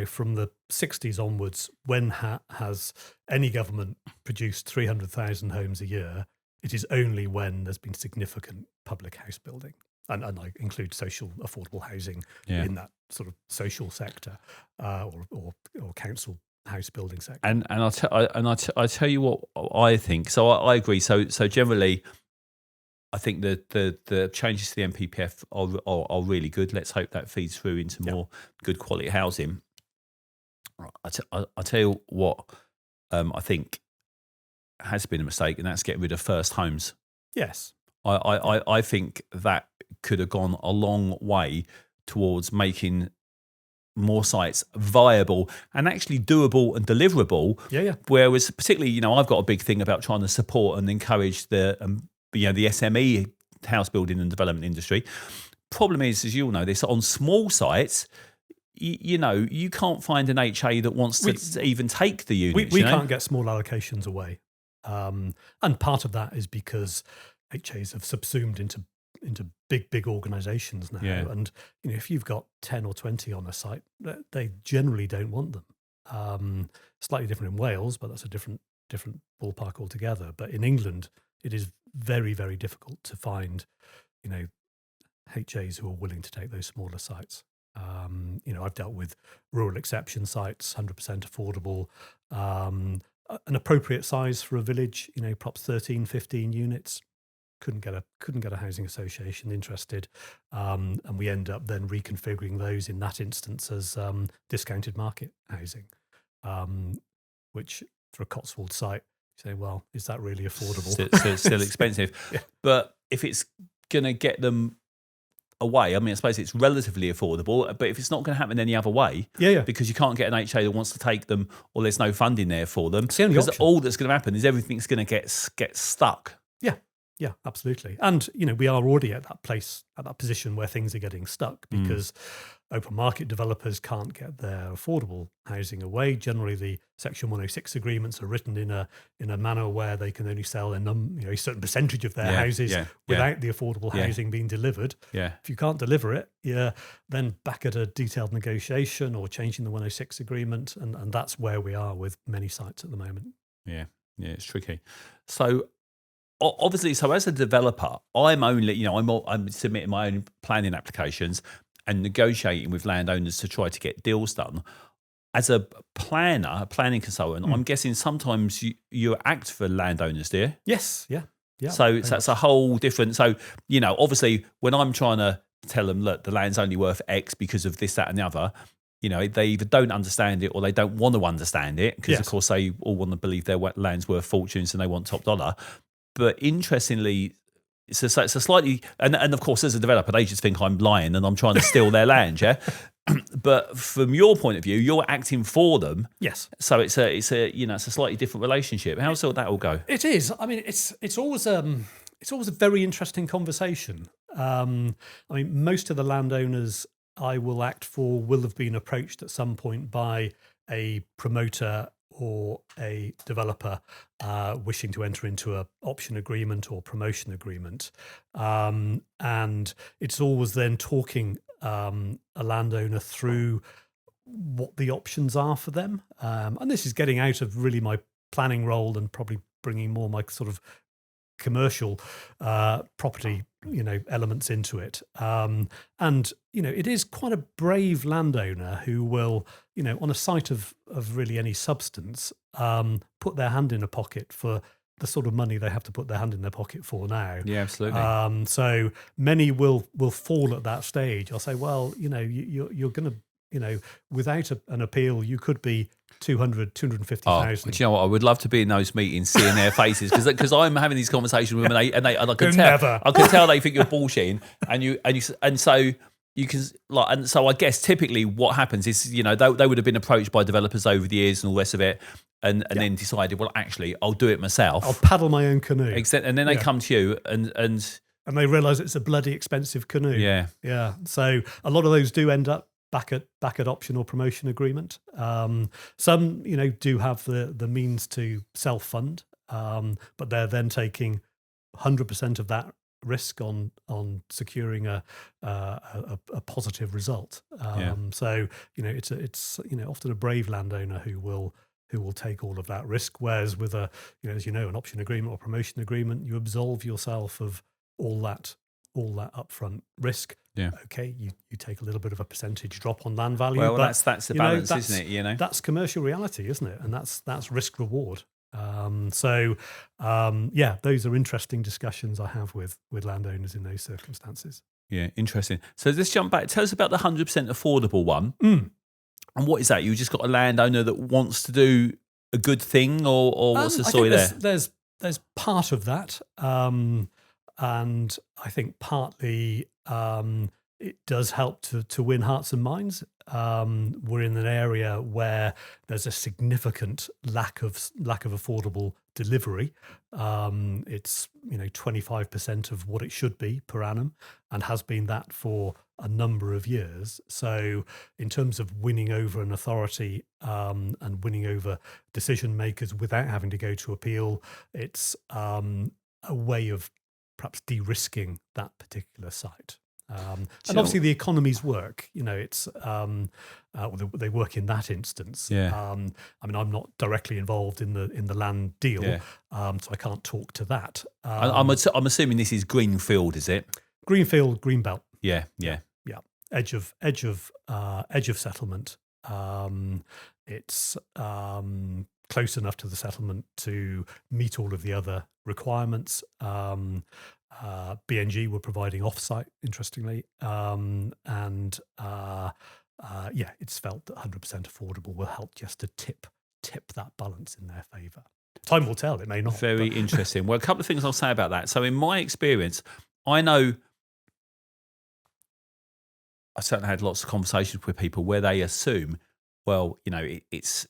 from the 60s onwards, when has any government produced 300,000 homes a year, it is only when there's been significant public house building. And I include social affordable housing in that sort of social sector or council house building sector. And I tell you what I think. So I agree. So generally, I think the changes to the NPPF are really good. Let's hope that feeds through into more good quality housing. I tell you what I think has been a mistake, and that's getting rid of first homes. Yes. I think that could have gone a long way towards making more sites viable and actually doable and deliverable. Yeah. Whereas particularly, I've got a big thing about trying to support and encourage the SME house building and development industry. Problem is, as you all know, this on small sites, you can't find an HA that wants to even take the units. We can't get small allocations away. And part of that is because HAs have subsumed into big organisations now. Yeah. And if you've got 10 or 20 on a site, they generally don't want them. Slightly different in Wales, but that's a different ballpark altogether. But in England, it is very, very difficult to find, HAs who are willing to take those smaller sites. I've dealt with rural exception sites, 100% affordable, an appropriate size for a village, perhaps 13, 15 units. Couldn't get a housing association interested, and we end up then reconfiguring those in that instance as discounted market housing, which for a Cotswold site, you say, well, is that really affordable? Still expensive. Yeah. But if it's going to get them away, I suppose it's relatively affordable, but if it's not going to happen any other way, because you can't get an HA that wants to take them, or there's no funding there for them, because all that's going to happen is everything's going to get stuck. Yeah, absolutely. And, we are already at that position where things are getting stuck because open market developers can't get their affordable housing away. Generally, the Section 106 agreements are written in a manner where they can only sell a certain percentage of their houses without the affordable housing being delivered. Yeah. If you can't deliver it, you're then back at a detailed negotiation or changing the 106 agreement, and that's where we are with many sites at the moment. Yeah, it's tricky. So obviously, as a developer, I'm only, I'm submitting my own planning applications and negotiating with landowners to try to get deals done. As a planning consultant, I'm guessing sometimes you act for landowners, do you? Yes, yeah. So that's a whole different. So obviously, when I'm trying to tell them, look, the land's only worth X because of this, that, and the other, they either don't understand it or they don't want to understand it because, of course, they all want to believe their land's worth fortunes and they want top dollar. But interestingly, it's a slightly, and of course, as a developer, they just think I'm lying and I'm trying to steal their land, yeah. But from your point of view, you're acting for them, yes. So it's a slightly different relationship. How's that all go? It is. I mean, it's always a very interesting conversation. Most of the landowners I will act for will have been approached at some point by a promoter or a developer wishing to enter into an option agreement or promotion agreement. And it's always then talking a landowner through what the options are for them. And this is getting out of really my planning role and probably bringing more my sort of commercial property elements into it. And it is quite a brave landowner who will on a site of really any substance put their hand in a pocket for the sort of money they have to put their hand in their pocket for now. Yeah, absolutely. So many will fall at that stage. I'll say, well, you're going to without an appeal you could be 250,000. Do you know what? I would love to be in those meetings, seeing their faces, because I'm having these conversations with them, and I can tell they think you're bullshitting, and so you can and so I guess typically what happens is they would have been approached by developers over the years and all the rest of it, and then decided, well, actually, I'll do it myself. I'll paddle my own canoe. And then they come to you and they realise it's a bloody expensive canoe. Yeah. So a lot of those do end up back at option or promotion agreement. Some, do have the means to self-fund, but they're then taking 100% of that risk on securing a positive result. So it's often a brave landowner who will take all of that risk. Whereas with an option agreement or promotion agreement, you absolve yourself of all that upfront risk. Yeah. Okay, you take a little bit of a percentage drop on land value. Well, but, that's the balance, isn't it? That's commercial reality, isn't it? And that's risk reward. Those are interesting discussions I have with landowners in those circumstances. Yeah, interesting. So let's jump back. Tell us about the 100% affordable one. And what is that? You just got a landowner that wants to do a good thing, or what's the story there? There's part of that. And I think partly it does help to win hearts and minds. We're in an area where there's a significant lack of affordable delivery. It's 25% of what it should be per annum, and has been that for a number of years. So in terms of winning over an authority and winning over decision makers without having to go to appeal, it's a way of perhaps de-risking that particular site. And obviously the economies work, it's they work in that instance. I'm not directly involved in the land deal, so I can't talk to that. I'm assuming this is greenfield, is it? Greenfield, greenbelt. Yeah. Edge of settlement. It's close enough to the settlement to meet all of the other requirements. BNG were providing offsite, interestingly, it's felt that 100% affordable will help just to tip that balance in their favour. Time will tell; it may not. Very interesting. Well, a couple of things I'll say about that. So, in my experience, I know I certainly had lots of conversations with people where they assume, well, it's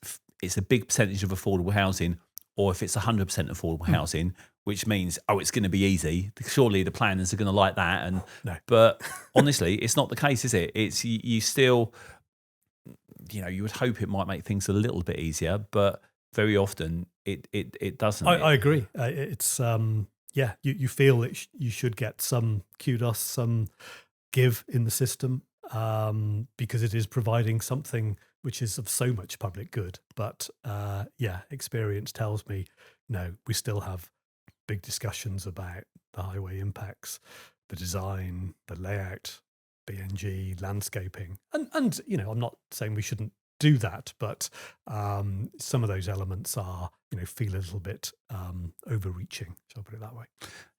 a big percentage of affordable housing, or if it's 100% affordable housing, which means, oh, it's going to be easy. Surely the planners are going to like that. And No. But honestly, it's not the case, is it? It's you still, you would hope it might make things a little bit easier, but very often it doesn't. I agree. It's you feel that you should get some kudos, some give in the system, because it is providing something which is of so much public good. But experience tells me, no, we still have big discussions about the highway impacts, the design, the layout, BNG, landscaping. And I'm not saying we shouldn't do that, but some of those elements are, feel a little bit overreaching. Shall I put it that way?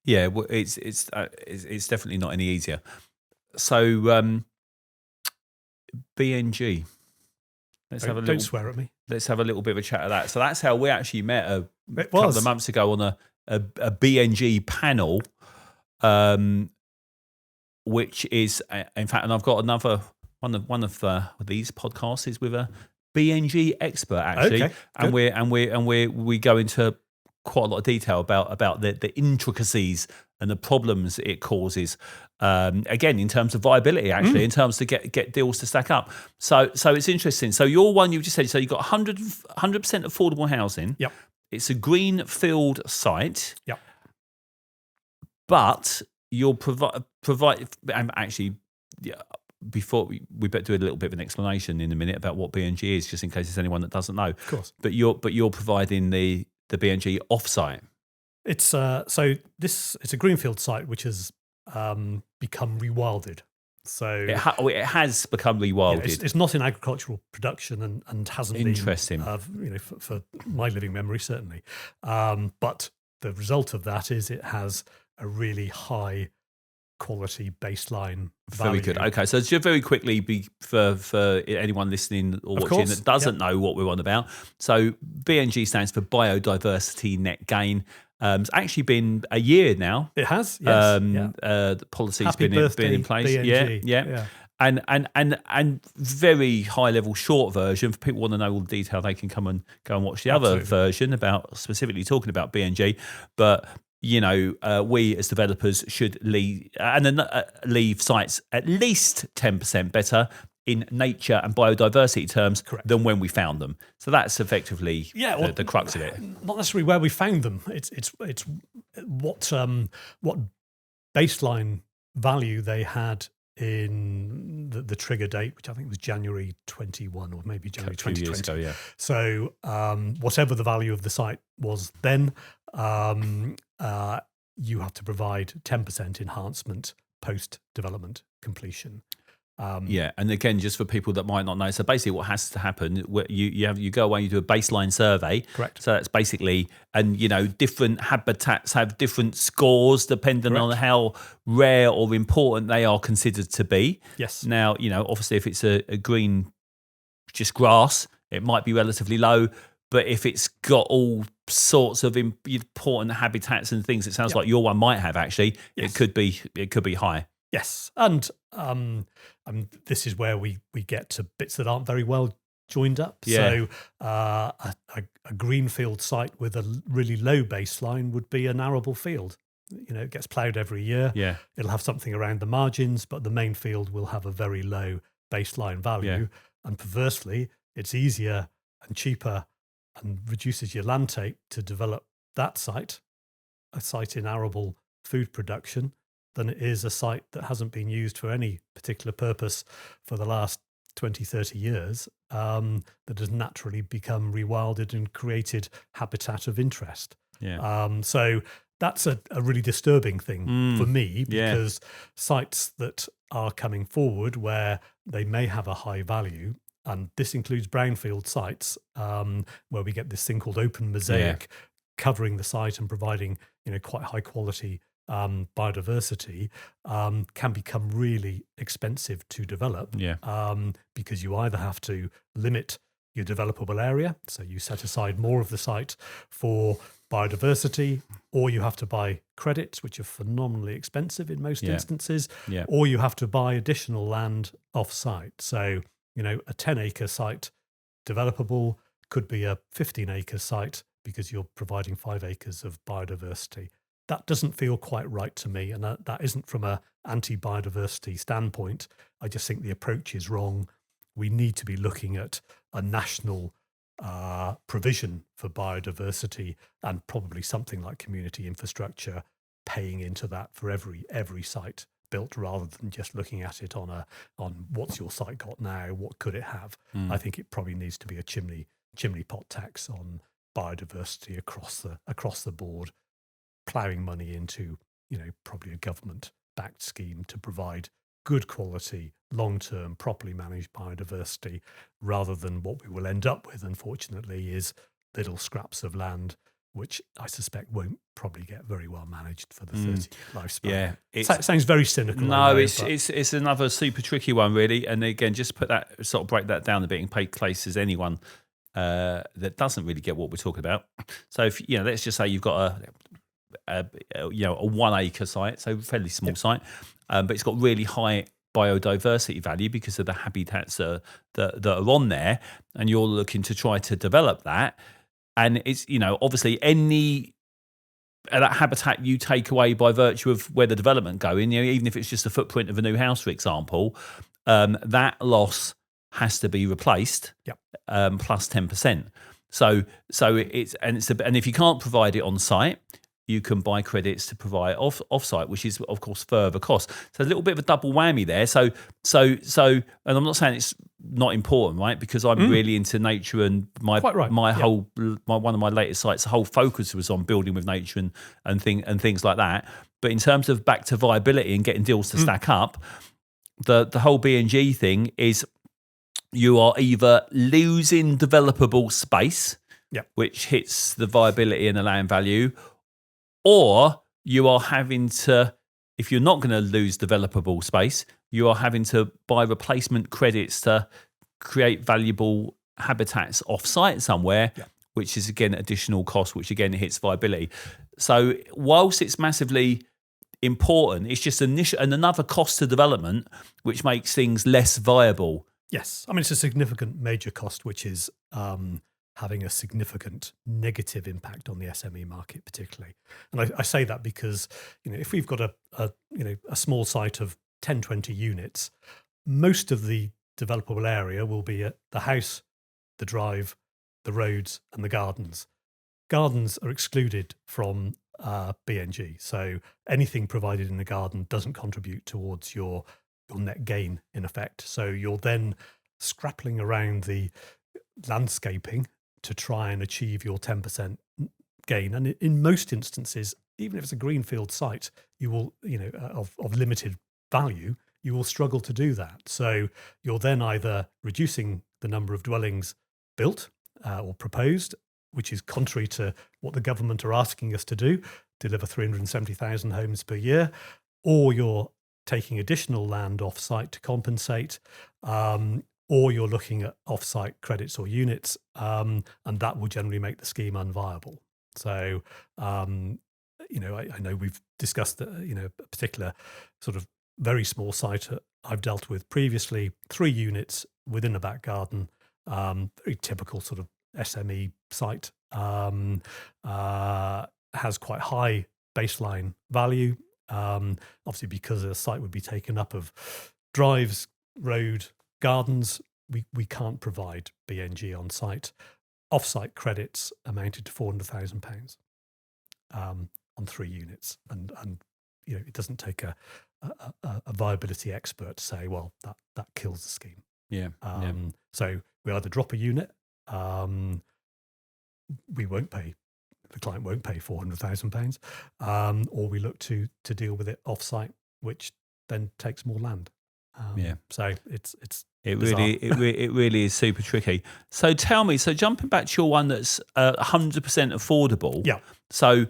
Yeah, well, it's definitely not any easier. So BNG. Don't swear at me. Let's have a little bit of a chat of that. So that's how we actually met a couple of months ago on a BNG panel, which is, in fact, and I've got another one of these podcasts is with a BNG expert actually, okay, and we go into quite a lot of detail about the intricacies and the problems it causes. Again, in terms of viability, actually, in terms to get deals to stack up. So it's interesting. So your one you just said, so you got 100% affordable housing. Yep. It's a greenfield site. Yep. But you'll provide actually. Yeah, before we better do a little bit of an explanation in a minute about what BNG is, just in case there's anyone that doesn't know. Of course. But you're providing the BNG offsite. It's it's a greenfield site which has become rewilded. So it has become rewilded. Yeah, it's not in agricultural production and hasn't Interesting. been for my living memory certainly. But the result of that is it has a really high quality baseline value. Very good. Okay, so just very quickly, for anyone listening or watching that doesn't know what we're on about. So BNG stands for Biodiversity Net Gain. It's actually been a year now. It has. Yes. The policy's Happy been in place. BNG. Yeah. And very high level short version. For people who want to know all the detail, they can go and watch the other version about specifically talking about BNG. But we as developers should leave sites at least 10% better in nature and biodiversity terms than when we found them. So that's effectively the crux of it. Not necessarily where we found them. It's what baseline value they had in the trigger date, which I think was January 21 or maybe January 2020. Years ago, yeah. So whatever the value of the site was then, you have to provide 10% enhancement post-development completion. And again, just for people that might not know, so basically what has to happen, you go away, you do a baseline survey. Correct. So that's basically, and different habitats have different scores depending on how rare or important they are considered to be. Yes. Now, obviously if it's a green, just grass, it might be relatively low. But if it's got all sorts of important habitats and things, it sounds like your one might have actually. Yes. It could be high. Yes, and this is where we get to bits that aren't very well joined up. Yeah. So a greenfield site with a really low baseline would be an arable field. It gets ploughed every year. Yeah. It'll have something around the margins, but the main field will have a very low baseline value. Yeah. And perversely, it's easier and cheaper and reduces your land take to develop that site, a site in arable food production, than it is a site that hasn't been used for any particular purpose for the last 20, 30 years, that has naturally become rewilded and created habitat of interest. Yeah. So that's a really disturbing thing for me, because sites that are coming forward where they may have a high value, and this includes brownfield sites, where we get this thing called open mosaic covering the site and providing quite high quality biodiversity, can become really expensive to develop. Because you either have to limit your developable area, so you set aside more of the site for biodiversity, or you have to buy credits, which are phenomenally expensive in most instances, or you have to buy additional land off-site. So, a 10-acre site developable could be a 15-acre site because you're providing 5 acres of biodiversity. that doesn't feel quite right to me, and that isn't from a anti-biodiversity standpoint. I just think the approach is wrong. We need to be looking at a national provision for biodiversity, and probably something like community infrastructure paying into that for every site built, rather than just looking at it on what's your site got now, what could it have. I think it probably needs to be a chimney pot tax on biodiversity across the board, ploughing money into, probably a government backed scheme to provide good quality, long-term, properly managed biodiversity, rather than what we will end up with, unfortunately, is little scraps of land, which I suspect won't probably get very well managed for the 30-year lifespan. Yeah, it sounds very cynical. No, it's another super tricky one, really. And again, just break that down a bit in places anyone that doesn't really get what we're talking about. So if let's just say you've got a 1 acre site, so fairly small site, but it's got really high biodiversity value because of the habitats that are on there, and you're looking to try to develop that. And it's, obviously any that habitat you take away by virtue of where the development going, even if it's just a footprint of a new house, for example, that loss has to be replaced plus 10%. So and if you can't provide it on site, you can buy credits to provide off-site, which is, of course, further cost. So a little bit of a double whammy there. So, and I'm not saying it's not important, right? Because I'm really into nature, and one of my latest sites, the whole focus was on building with nature and things like that. But in terms of back to viability and getting deals to stack up, the whole B&G thing is you are either losing developable space, which hits the viability and the land value, or you are having to, if you're not going to lose developable space, you are having to buy replacement credits to create valuable habitats off-site somewhere, which is, again, additional cost, which, again, hits viability. So whilst it's massively important, it's just another cost to development, which makes things less viable. Yes. I mean, it's a significant major cost, which is having a significant negative impact on the SME market, particularly. And I say that because, if we've got a small site of 10, 20 units, most of the developable area will be at the house, the drive, the roads, and the gardens. Gardens are excluded from B&G. So anything provided in the garden doesn't contribute towards your net gain, in effect. So you're then scrappling around the landscaping to try and achieve your 10% gain. And in most instances, even if it's a greenfield site, you will, of limited value, you will struggle to do that. So you're then either reducing the number of dwellings built or proposed, which is contrary to what the government are asking us to do, deliver 370,000 homes per year, or you're taking additional land off-site to compensate, or you're looking at off-site credits or units, and that will generally make the scheme unviable. So, I know we've discussed that, a particular sort of very small site I've dealt with previously, 3 units within a back garden, very typical sort of SME site, has quite high baseline value, obviously because the site would be taken up of drives, road, gardens. We can't provide B&G on site. Off-site credits amounted to £400,000 on 3 units, and it doesn't take a viability expert to say, well, that kills the scheme. So we either drop a unit, the client won't pay £400,000, or we look to deal with it off-site, which then takes more land. So it really is super tricky. So tell me, jumping back to your one that's 100% affordable. Yeah. So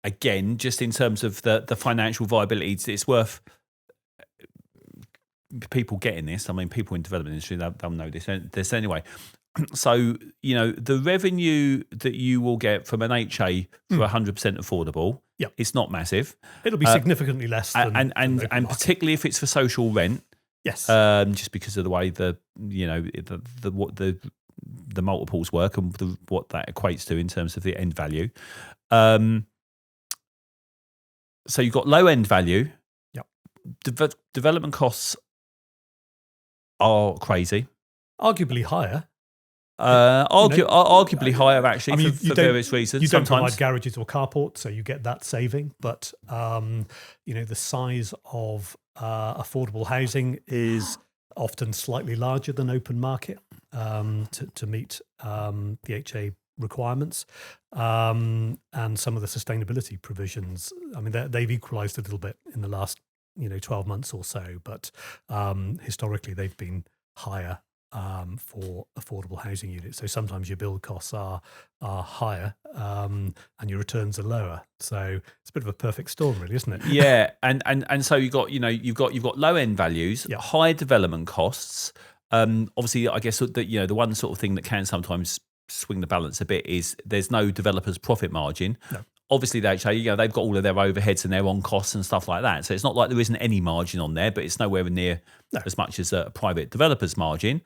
again, just in terms of the financial viability, it's worth people getting this. I mean, people in the development industry, they'll know this anyway. So, the revenue that you will get from an HA for 100% affordable, it's not massive. It'll be significantly less than and particularly if it's for social rent. Yes. Just because of the way the multiples work and what that equates to in terms of the end value. So you've got low end value. Yep. Development costs are crazy. Arguably higher. Arguably higher, actually, I mean, for various reasons. You don't Sometimes provide garages or carports, so you get that saving. But the size of affordable housing is often slightly larger than open market to meet the HA requirements, and some of the sustainability provisions. I mean, they've equalised a little bit in the last 12 months or so, but historically they've been higher for affordable housing units. So sometimes your build costs are higher and your returns are lower. So it's a bit of a perfect storm, really, isn't it? Yeah, and so you've got low end values, high development costs. Obviously, I guess that the one sort of thing that can sometimes swing the balance a bit is there's no developer's profit margin. No. Obviously, they've got all of their overheads and their on costs and stuff like that. So it's not like there isn't any margin on there, but it's nowhere near as much as a private developer's margin.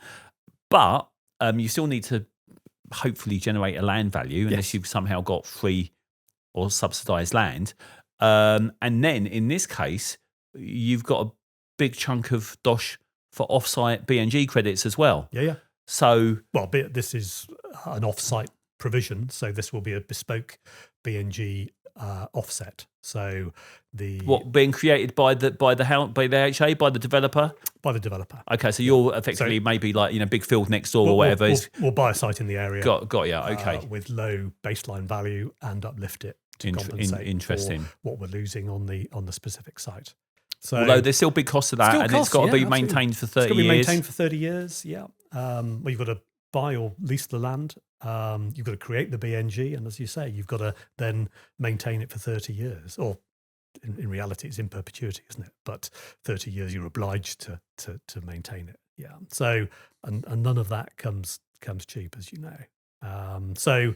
But you still need to hopefully generate a land value unless you've somehow got free or subsidised land. And then in this case, you've got a big chunk of dosh for offsite BNG credits as well. Yeah. So, this is an offsite provision, so this will be a bespoke BNG offset. So being created by the HA, by the developer? By the developer. Okay, so you're effectively maybe like big field next door or whatever. We'll buy a site in the area. Got you. Okay. With low baseline value and uplift it to compensate for what we're losing on the specific site. So, although there's still big costs to that, and it's got to be maintained for 30 years. It's got to be maintained for 30 years. Yeah. You've got to buy or lease the land. You've got to create the BNG, and as you say, you've got to then maintain it for 30 years. Or in reality, it's in perpetuity, isn't it? But 30 years, you're obliged to maintain it. Yeah. So and none of that comes cheap, as you know. So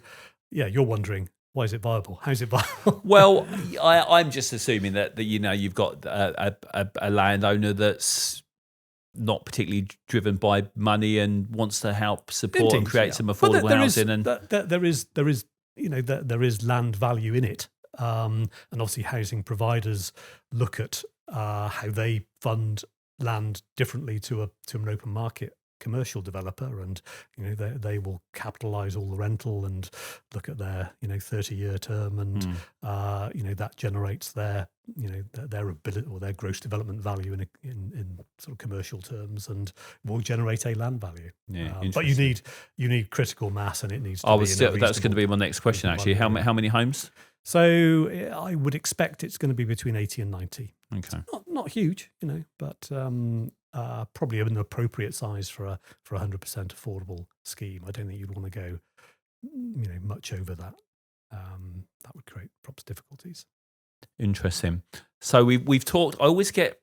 yeah, you're wondering, why is it viable? How's it viable? Well, I'm just assuming that you've got a landowner that's not particularly driven by money and wants to help support and create some affordable housing. There is land value in it, and obviously housing providers look at how they fund land differently to an open market commercial developer, and they will capitalize all the rental and look at their 30-year term, and that generates their ability or their gross development value in sort of commercial terms, and will generate a land value. But you need critical mass, and it needs to that's going to be my next question, actually. How many homes? So I would expect it's going to be between 80 and 90. Okay. Not huge, but probably an appropriate size for a 100% affordable scheme. I don't think you'd want to go, much over that. That would create perhaps difficulties. Interesting. So we've talked. I always get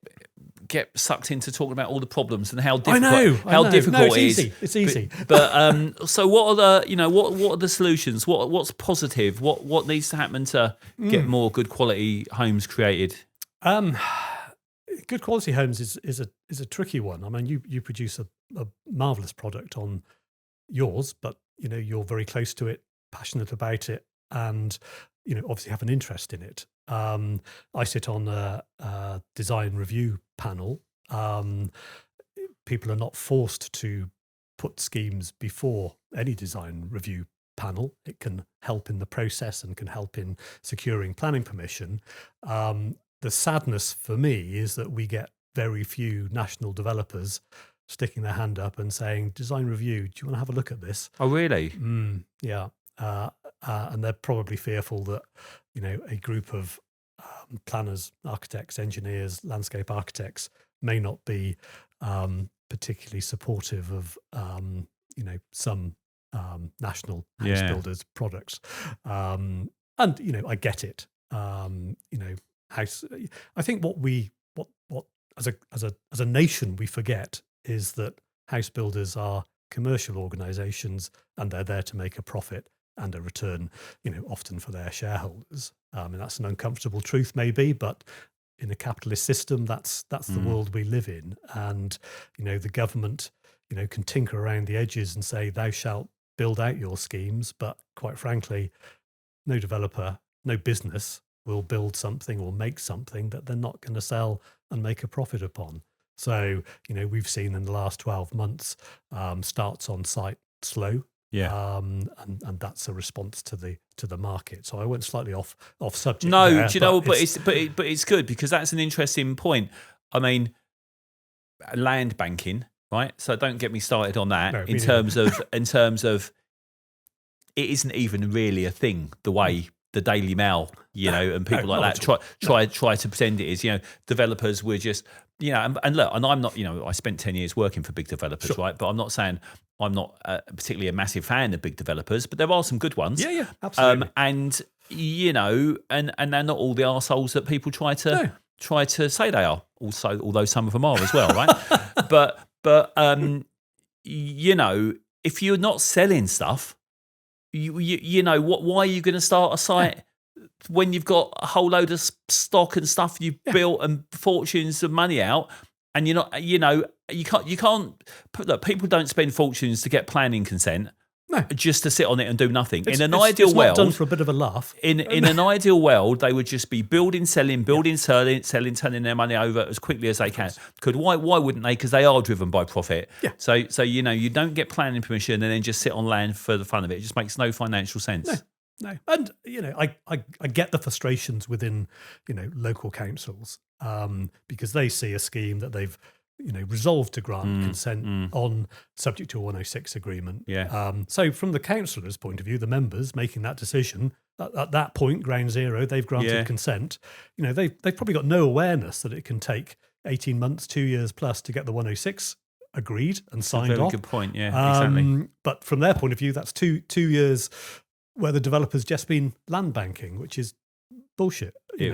sucked into talking about all the problems and how difficult I know. difficult it is. Easy. It's easy. But so what are the what are the solutions? What's positive? What needs to happen to get more good quality homes created? Good quality homes is a tricky one. I mean, you produce a marvelous product on yours, but you're very close to it, passionate about it, and obviously have an interest in it. I sit on a design review panel. People are not forced to put schemes before any design review panel. It can help in the process and can help in securing planning permission. The sadness for me is that we get very few national developers sticking their hand up and saying, design review, do you want to have a look at this? Oh, really? Yeah. And they're probably fearful that, a group of planners, architects, engineers, landscape architects may not be particularly supportive of, some national house builders' products. And, I get it. I think what as a nation we forget is that house builders are commercial organisations, and they're there to make a profit and a return, often for their shareholders. And that's an uncomfortable truth, maybe, but in a capitalist system, that's the world we live in. And the government, can tinker around the edges and say, "Thou shalt build out your schemes," but quite frankly, no developer, no business will build something or make something that they're not going to sell and make a profit upon. So, we've seen in the last 12 months, starts on site slow. Yeah. And that's a response to the market. So I went slightly off subject. No, there, do you know? But it's good, because that's an interesting point. I mean, land banking, right? So don't get me started on that. No, in terms of it isn't even really a thing the way the Daily Mail, and people like that try to pretend it is. Developers were just, and look, and I'm not, I spent 10 years working for big developers, right? But I'm not saying I'm not particularly a massive fan of big developers, but there are some good ones. Yeah, absolutely. And and they're not all the arseholes that people try to say they are. Also, although some of them are as well, right? but if you're not selling stuff, why are you going to start a site when you've got a whole load of stock and stuff you've built and fortunes of money out, and you're not, you can't. Look, people don't spend fortunes to get planning consent. No, just to sit on it and do nothing. It's world, not done for a bit of a laugh. In an ideal world, they would just be building, selling, turning their money over as quickly as they can. Why wouldn't they? Because they are driven by profit. Yeah. So you don't get planning permission and then just sit on land for the fun of it. It just makes no financial sense. No. And I get the frustrations within local councils because they see a scheme that they've resolved to grant consent on subject to a 106 agreement. Yeah. So from the councillor's point of view, the members making that decision at that point, ground zero, they've granted consent. They've probably got no awareness that it can take 18 months, 2 years plus to get the 106 agreed and signed off. Very good point. Yeah, exactly. But from their point of view, that's two years where the developer's just been land banking, which is bullshit. It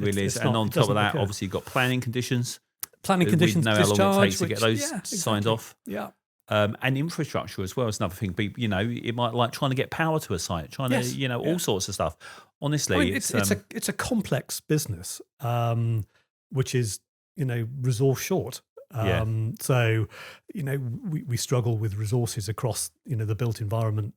really is. And on top of that, obviously you've got planning conditions. Planning conditions, we know discharge, how long it takes to get those exactly. signed off. Yeah. And infrastructure as well is another thing. It might like trying to get power to a site, all sorts of stuff. Honestly, it's a complex business, which is resource short. So we struggle with resources across the built environment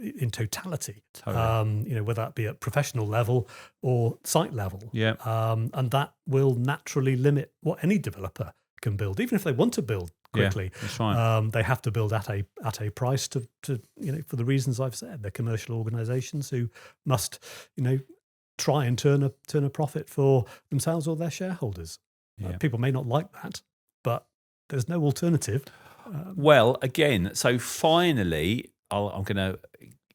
in totality. Totally. Whether that be at professional level or site level. Yeah. And that will naturally limit what any developer can build, even if they want to build quickly. Yeah, that's right. They have to build at a price to for the reasons I've said. They're commercial organisations who must try and turn a profit for themselves or their shareholders. Yeah. People may not like that, but there's no alternative. Well, again, so finally, I'm going to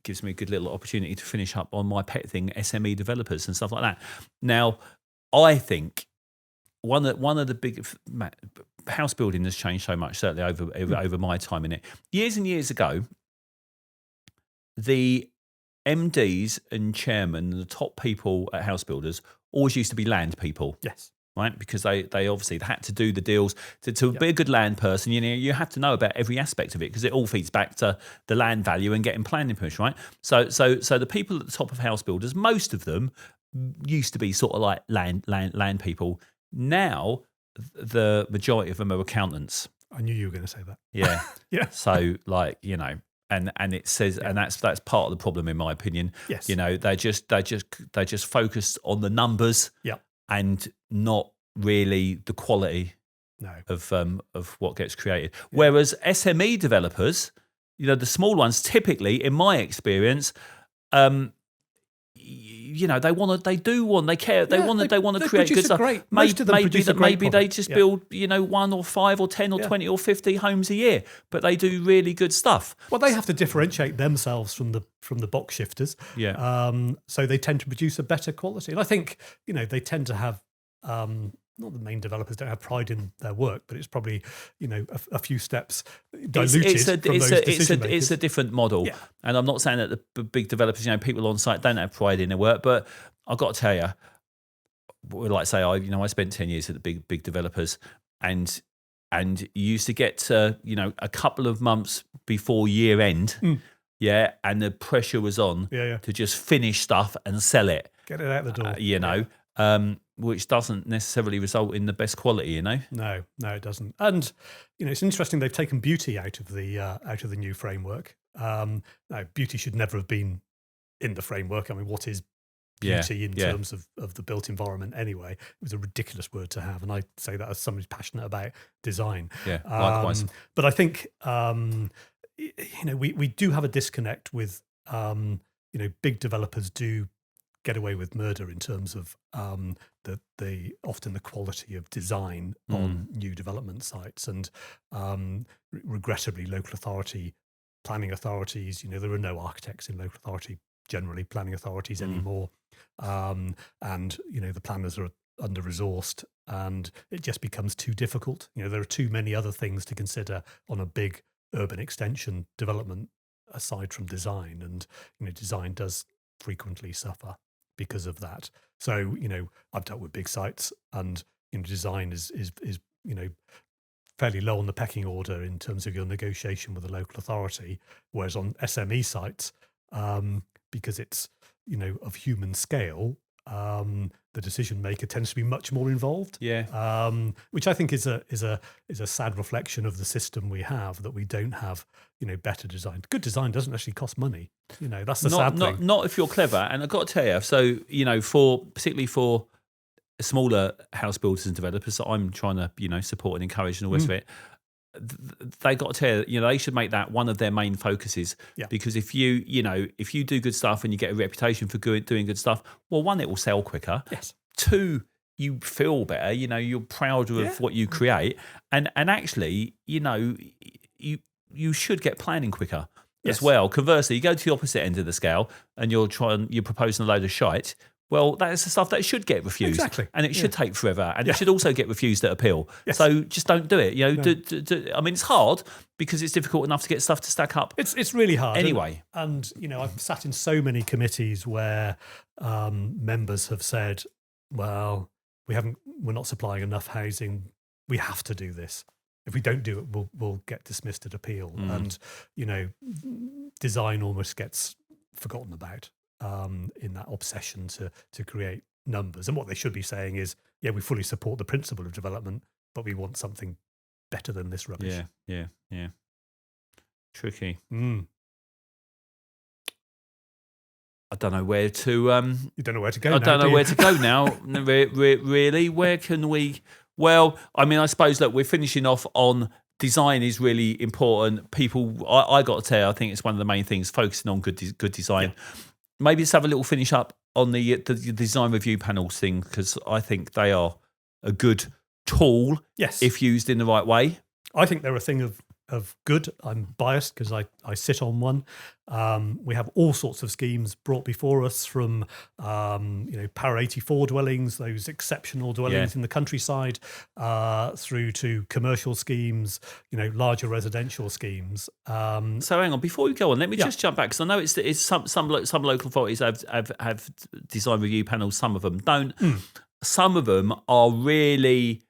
gives me a good little opportunity to finish up on my pet thing, SME developers and stuff like that. Now, I think one of the big house building has changed so much, certainly over my time in it. Years and years ago, the MDs and chairmen, the top people at house builders, always used to be land people. Yes. Right, because they obviously had to do the deals to be a good land person. You have to know about every aspect of it because it all feeds back to the land value and getting planning permission. Right, so the people at the top of house builders, most of them used to be sort of like land people. Now the majority of them are accountants. I knew you were going to say that. Yeah, yeah. So and it says, and that's part of the problem in my opinion. Yes, they just focused on the numbers. Yeah. And not really the quality of what gets created. Yeah. Whereas SME developers, the small ones, typically, in my experience, they care, they want to create good stuff. Maybe they just build, 1 or 5 or 10 or 20 or 50 homes a year, but they do really good stuff. Well, they have to differentiate themselves from the box shifters. Yeah. So they tend to produce a better quality. And I think, they tend to have, not the main developers don't have pride in their work, but it's probably, a few steps diluted it's a different model. Yeah. And I'm not saying that the big developers, people on site don't have pride in their work, but I've got to tell you, like say, I spent 10 years at the big developers and you used to get to, a couple of months before year end. Yeah. And the pressure was on to just finish stuff and sell it. Get it out the door. Which doesn't necessarily result in the best quality, No, it doesn't. And it's interesting they've taken beauty out of the new framework. Now, beauty should never have been in the framework. I mean, what is beauty in terms of the built environment anyway. It was a ridiculous word to have, and I say that as somebody who's passionate about design. Yeah, likewise. But I think we do have a disconnect with big developers do get away with murder in terms of the often the quality of design on new development sites, and regrettably local authority planning authorities, there are no architects in local authority generally planning authorities anymore, and the planners are under resourced, and it just becomes too difficult. There are too many other things to consider on a big urban extension development aside from design, and design does frequently suffer because of that. So I've dealt with big sites, and design is fairly low on the pecking order in terms of your negotiation with the local authority, whereas on SME sites, because it's of human scale, the decision maker tends to be much more involved. Yeah. Which I think is a sad reflection of the system we have, that we don't have better design. Good design doesn't actually cost money. That's the sad thing. Not if you're clever. And I've got to tell you, so particularly for smaller house builders and developers that I'm trying to support and encourage and all the rest of it, they got to tell you, they should make that one of their main focuses. Yeah. Because if you do good stuff and you get a reputation for doing good stuff, well, one, it will sell quicker. Yes. Two, you feel better. You're prouder of what you create, and actually, you should get planning quicker as well. Conversely, you go to the opposite end of the scale and you're proposing a load of shite. Well, that is the stuff that should get refused. Exactly. And it should take forever. And it should also get refused at appeal. Yes. So just don't do it. I mean, it's hard because it's difficult enough to get stuff to stack up. It's really hard. Anyway. And I've sat in so many committees where members have said, well, we're not supplying enough housing. We have to do this. If we don't do it, we'll get dismissed at appeal. And, design almost gets forgotten about. In that obsession to create numbers. And what they should be saying is, yeah, we fully support the principle of development, but we want something better than this rubbish. Yeah. Tricky. Mm. I don't know where to... you don't know where to go I don't know where to go now, really. Where can we... Well, I mean, I suppose, look, we're finishing off on design is really important. People, I got to tell you, I think it's one of the main things, focusing on good design. Yeah. Maybe let's have a little finish up on the design review panels thing, because I think they are a good tool if used in the right way. I think they're a thing of good. I'm biased because I sit on one. We have all sorts of schemes brought before us, from Para 84 dwellings, those exceptional dwellings in the countryside, through to commercial schemes, larger residential schemes. So hang on, before we go on, let me just jump back, because I know it's some local authorities have design review panels. Some of them don't. Some of them are really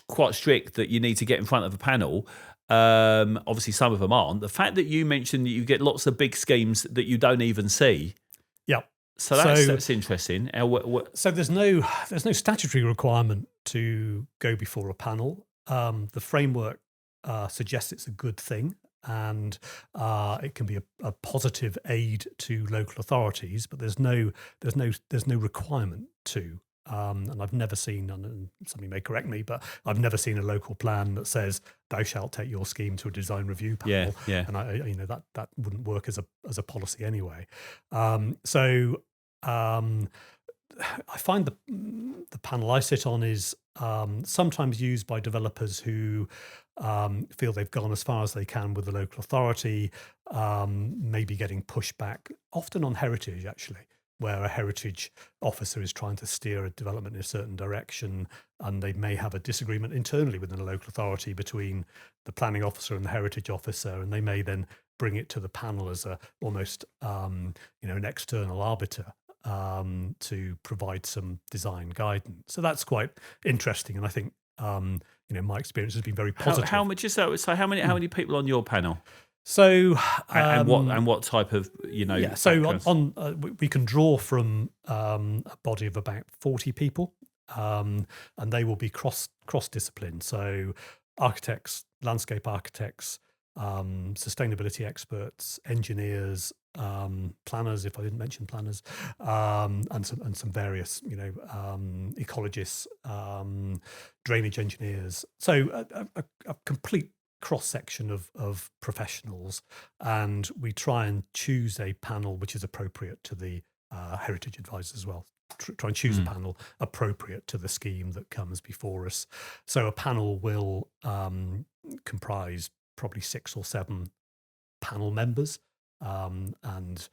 quite strict that you need to get in front of a panel. Obviously, some of them aren't. The fact that you mentioned that you get lots of big schemes that you don't even see. Yeah. So that's interesting. So there's no statutory requirement to go before a panel. The framework suggests it's a good thing, and it can be a positive aid to local authorities, but there's no requirement to. And I've never seen, and somebody may correct me, but I've never seen a local plan that says thou shalt take your scheme to a design review panel. Yeah. And that wouldn't work as a policy anyway. So I find the panel I sit on is sometimes used by developers who feel they've gone as far as they can with the local authority, maybe getting pushback, often on heritage actually, where a heritage officer is trying to steer a development in a certain direction, and they may have a disagreement internally within a local authority between the planning officer and the heritage officer, and they may then bring it to the panel as almost an external arbiter to provide some design guidance. So that's quite interesting, and I think my experience has been very positive. How much is that? So how many people on your panel? So and what type of So we can draw from a body of about 40 people, and they will be cross discipline. So architects, landscape architects, sustainability experts, engineers, planners, if I didn't mention planners, and some various, ecologists, drainage engineers. So a complete cross-section of professionals, and we try and choose a panel which is appropriate to the heritage advisors as well. Try and choose a panel appropriate to the scheme that comes before us. So a panel will comprise probably 6 or 7 panel members, and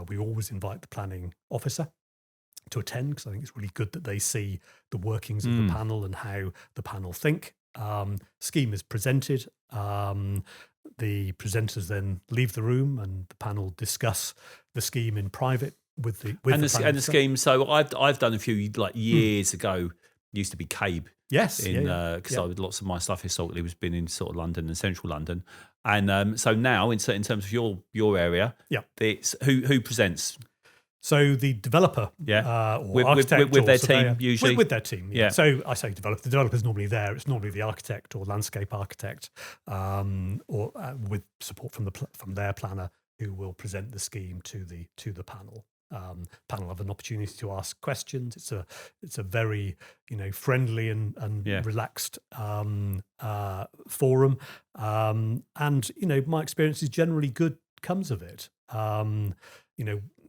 we always invite the planning officer to attend, because I think it's really good that they see the workings of the panel and how the panel think. Scheme is presented. The presenters then leave the room, and the panel discuss the scheme in private with the scheme. So I've done a few years ago. Used to be CABE. Yes, because lots of my stuff historically was been in sort of London and central London, and so now in terms of your area, it's who presents. So the developer, or architect, with their surveyor, team usually. With their team, So I say developer. The developer's normally there. It's normally the architect or landscape architect, or with support from their planner, who will present the scheme to the panel. Panel have an opportunity to ask questions. It's a very friendly and relaxed forum, and my experience is generally good comes of it.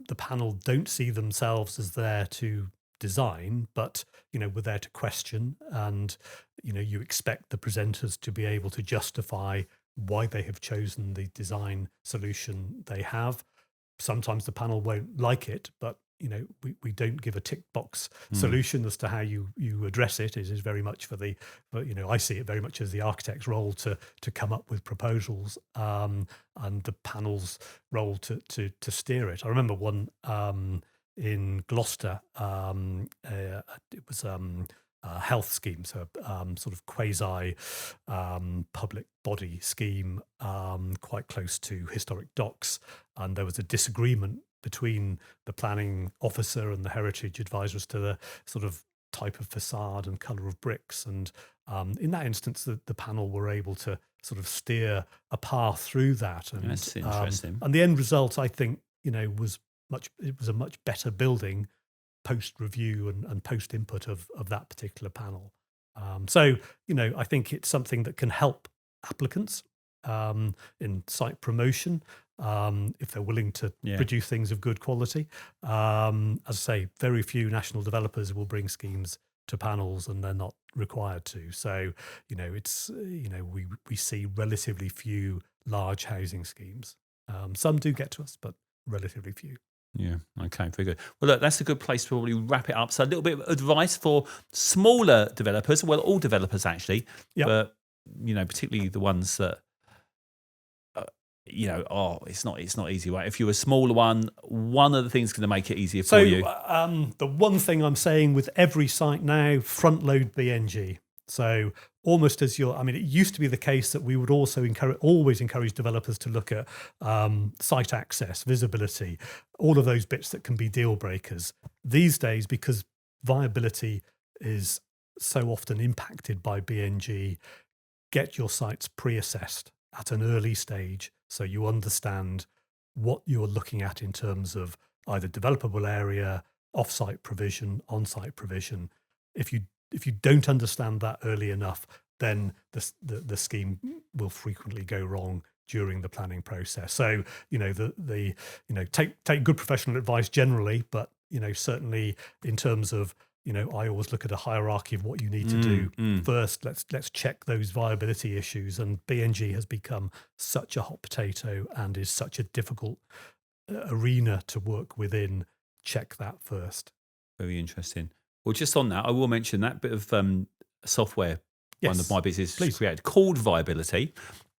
The panel don't see themselves as there to design, but we're there to question, and you expect the presenters to be able to justify why they have chosen the design solution they have. Sometimes the panel won't like it, but we don't give a tick box solution as to how you address it. It is very much I see it very much as the architect's role to come up with proposals, and the panel's role to steer it. I remember one in Gloucester. It was a health scheme, so sort of quasi public body scheme, quite close to historic docks, and there was a disagreement between the planning officer and the heritage advisor as to the sort of type of facade and colour of bricks. And in that instance, the panel were able to sort of steer a path through that. And that's interesting. And the end result, I think, was a much better building post review and post input of that particular panel. So I think it's something that can help applicants in site promotion, if they're willing to produce things of good quality. As I say, very few national developers will bring schemes to panels, and they're not required to. So it's we see relatively few large housing schemes. Some do get to us, but relatively few. Yeah. Okay. Very good. Well, look, that's a good place to probably wrap it up. So a little bit of advice for smaller developers. Well, all developers actually, but particularly the ones that it's not easy, right? If you're a smaller one of the things going to make it easier for you. The one thing I'm saying with every site now, front load BNG. So almost as it used to be the case that we would also always encourage developers to look at site access, visibility, all of those bits that can be deal breakers. These days, because viability is so often impacted by BNG, get your sites pre-assessed at an early stage so you understand what you're looking at in terms of either developable area, off-site provision, on-site provision. If you don't understand that early enough, then the scheme will frequently go wrong during the planning process. So take good professional advice generally, but certainly in terms of I always look at a hierarchy of what you need to do. First, let's check those viability issues, and BNG has become such a hot potato and is such a difficult arena to work within. Check that first. Very interesting. Well, just on that, I will mention that bit of software one of my businesses created called Viability.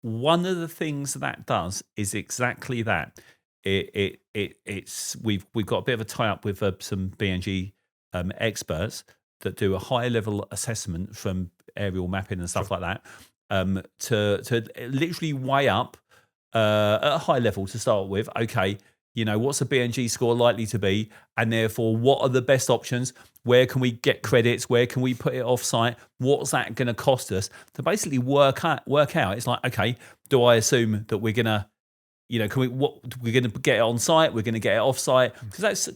One of the things that does is exactly that. We've got a bit of a tie up with some BNG experts that do a high level assessment from aerial mapping and stuff like that, to literally weigh up at a high level to start with. Okay, what's the BNG score likely to be? And therefore, what are the best options? Where can we get credits? Where can we put it off site? What's that going to cost us? To basically work out. It's like, okay, do I assume that we're going to, we're going to get it on site? We're going to get it off site? Because that's,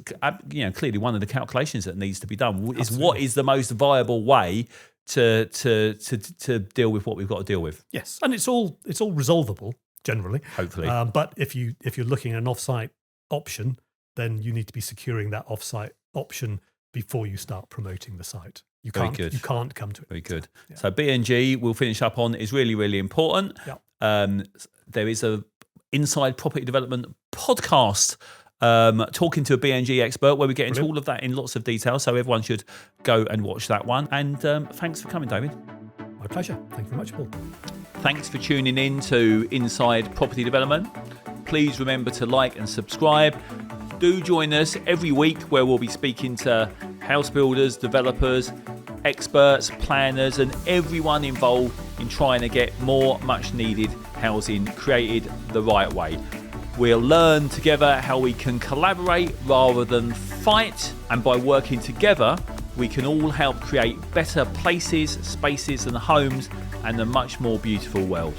clearly one of the calculations that needs to be done is Absolutely. what is the most viable way to deal with what we've got to deal with. Yes, and it's all resolvable generally. Hopefully, but if you're looking at an off-site option, then you need to be securing that off-site option before you start promoting the site. You can't come to it. Very good. Yeah. So BNG we'll finish up on is really, really important. Yeah. There is a Inside Property Development podcast talking to a BNG expert where we get into all of that in lots of detail. So everyone should go and watch that one. And thanks for coming, David. My pleasure. Thank you very much, Paul. Thanks for tuning in to Inside Property Development. Please remember to like and subscribe. Do join us every week where we'll be speaking to house builders, developers, experts, planners, and everyone involved in trying to get more much needed housing created the right way. We'll learn together how we can collaborate rather than fight, and by working together, we can all help create better places, spaces, and homes, and a much more beautiful world.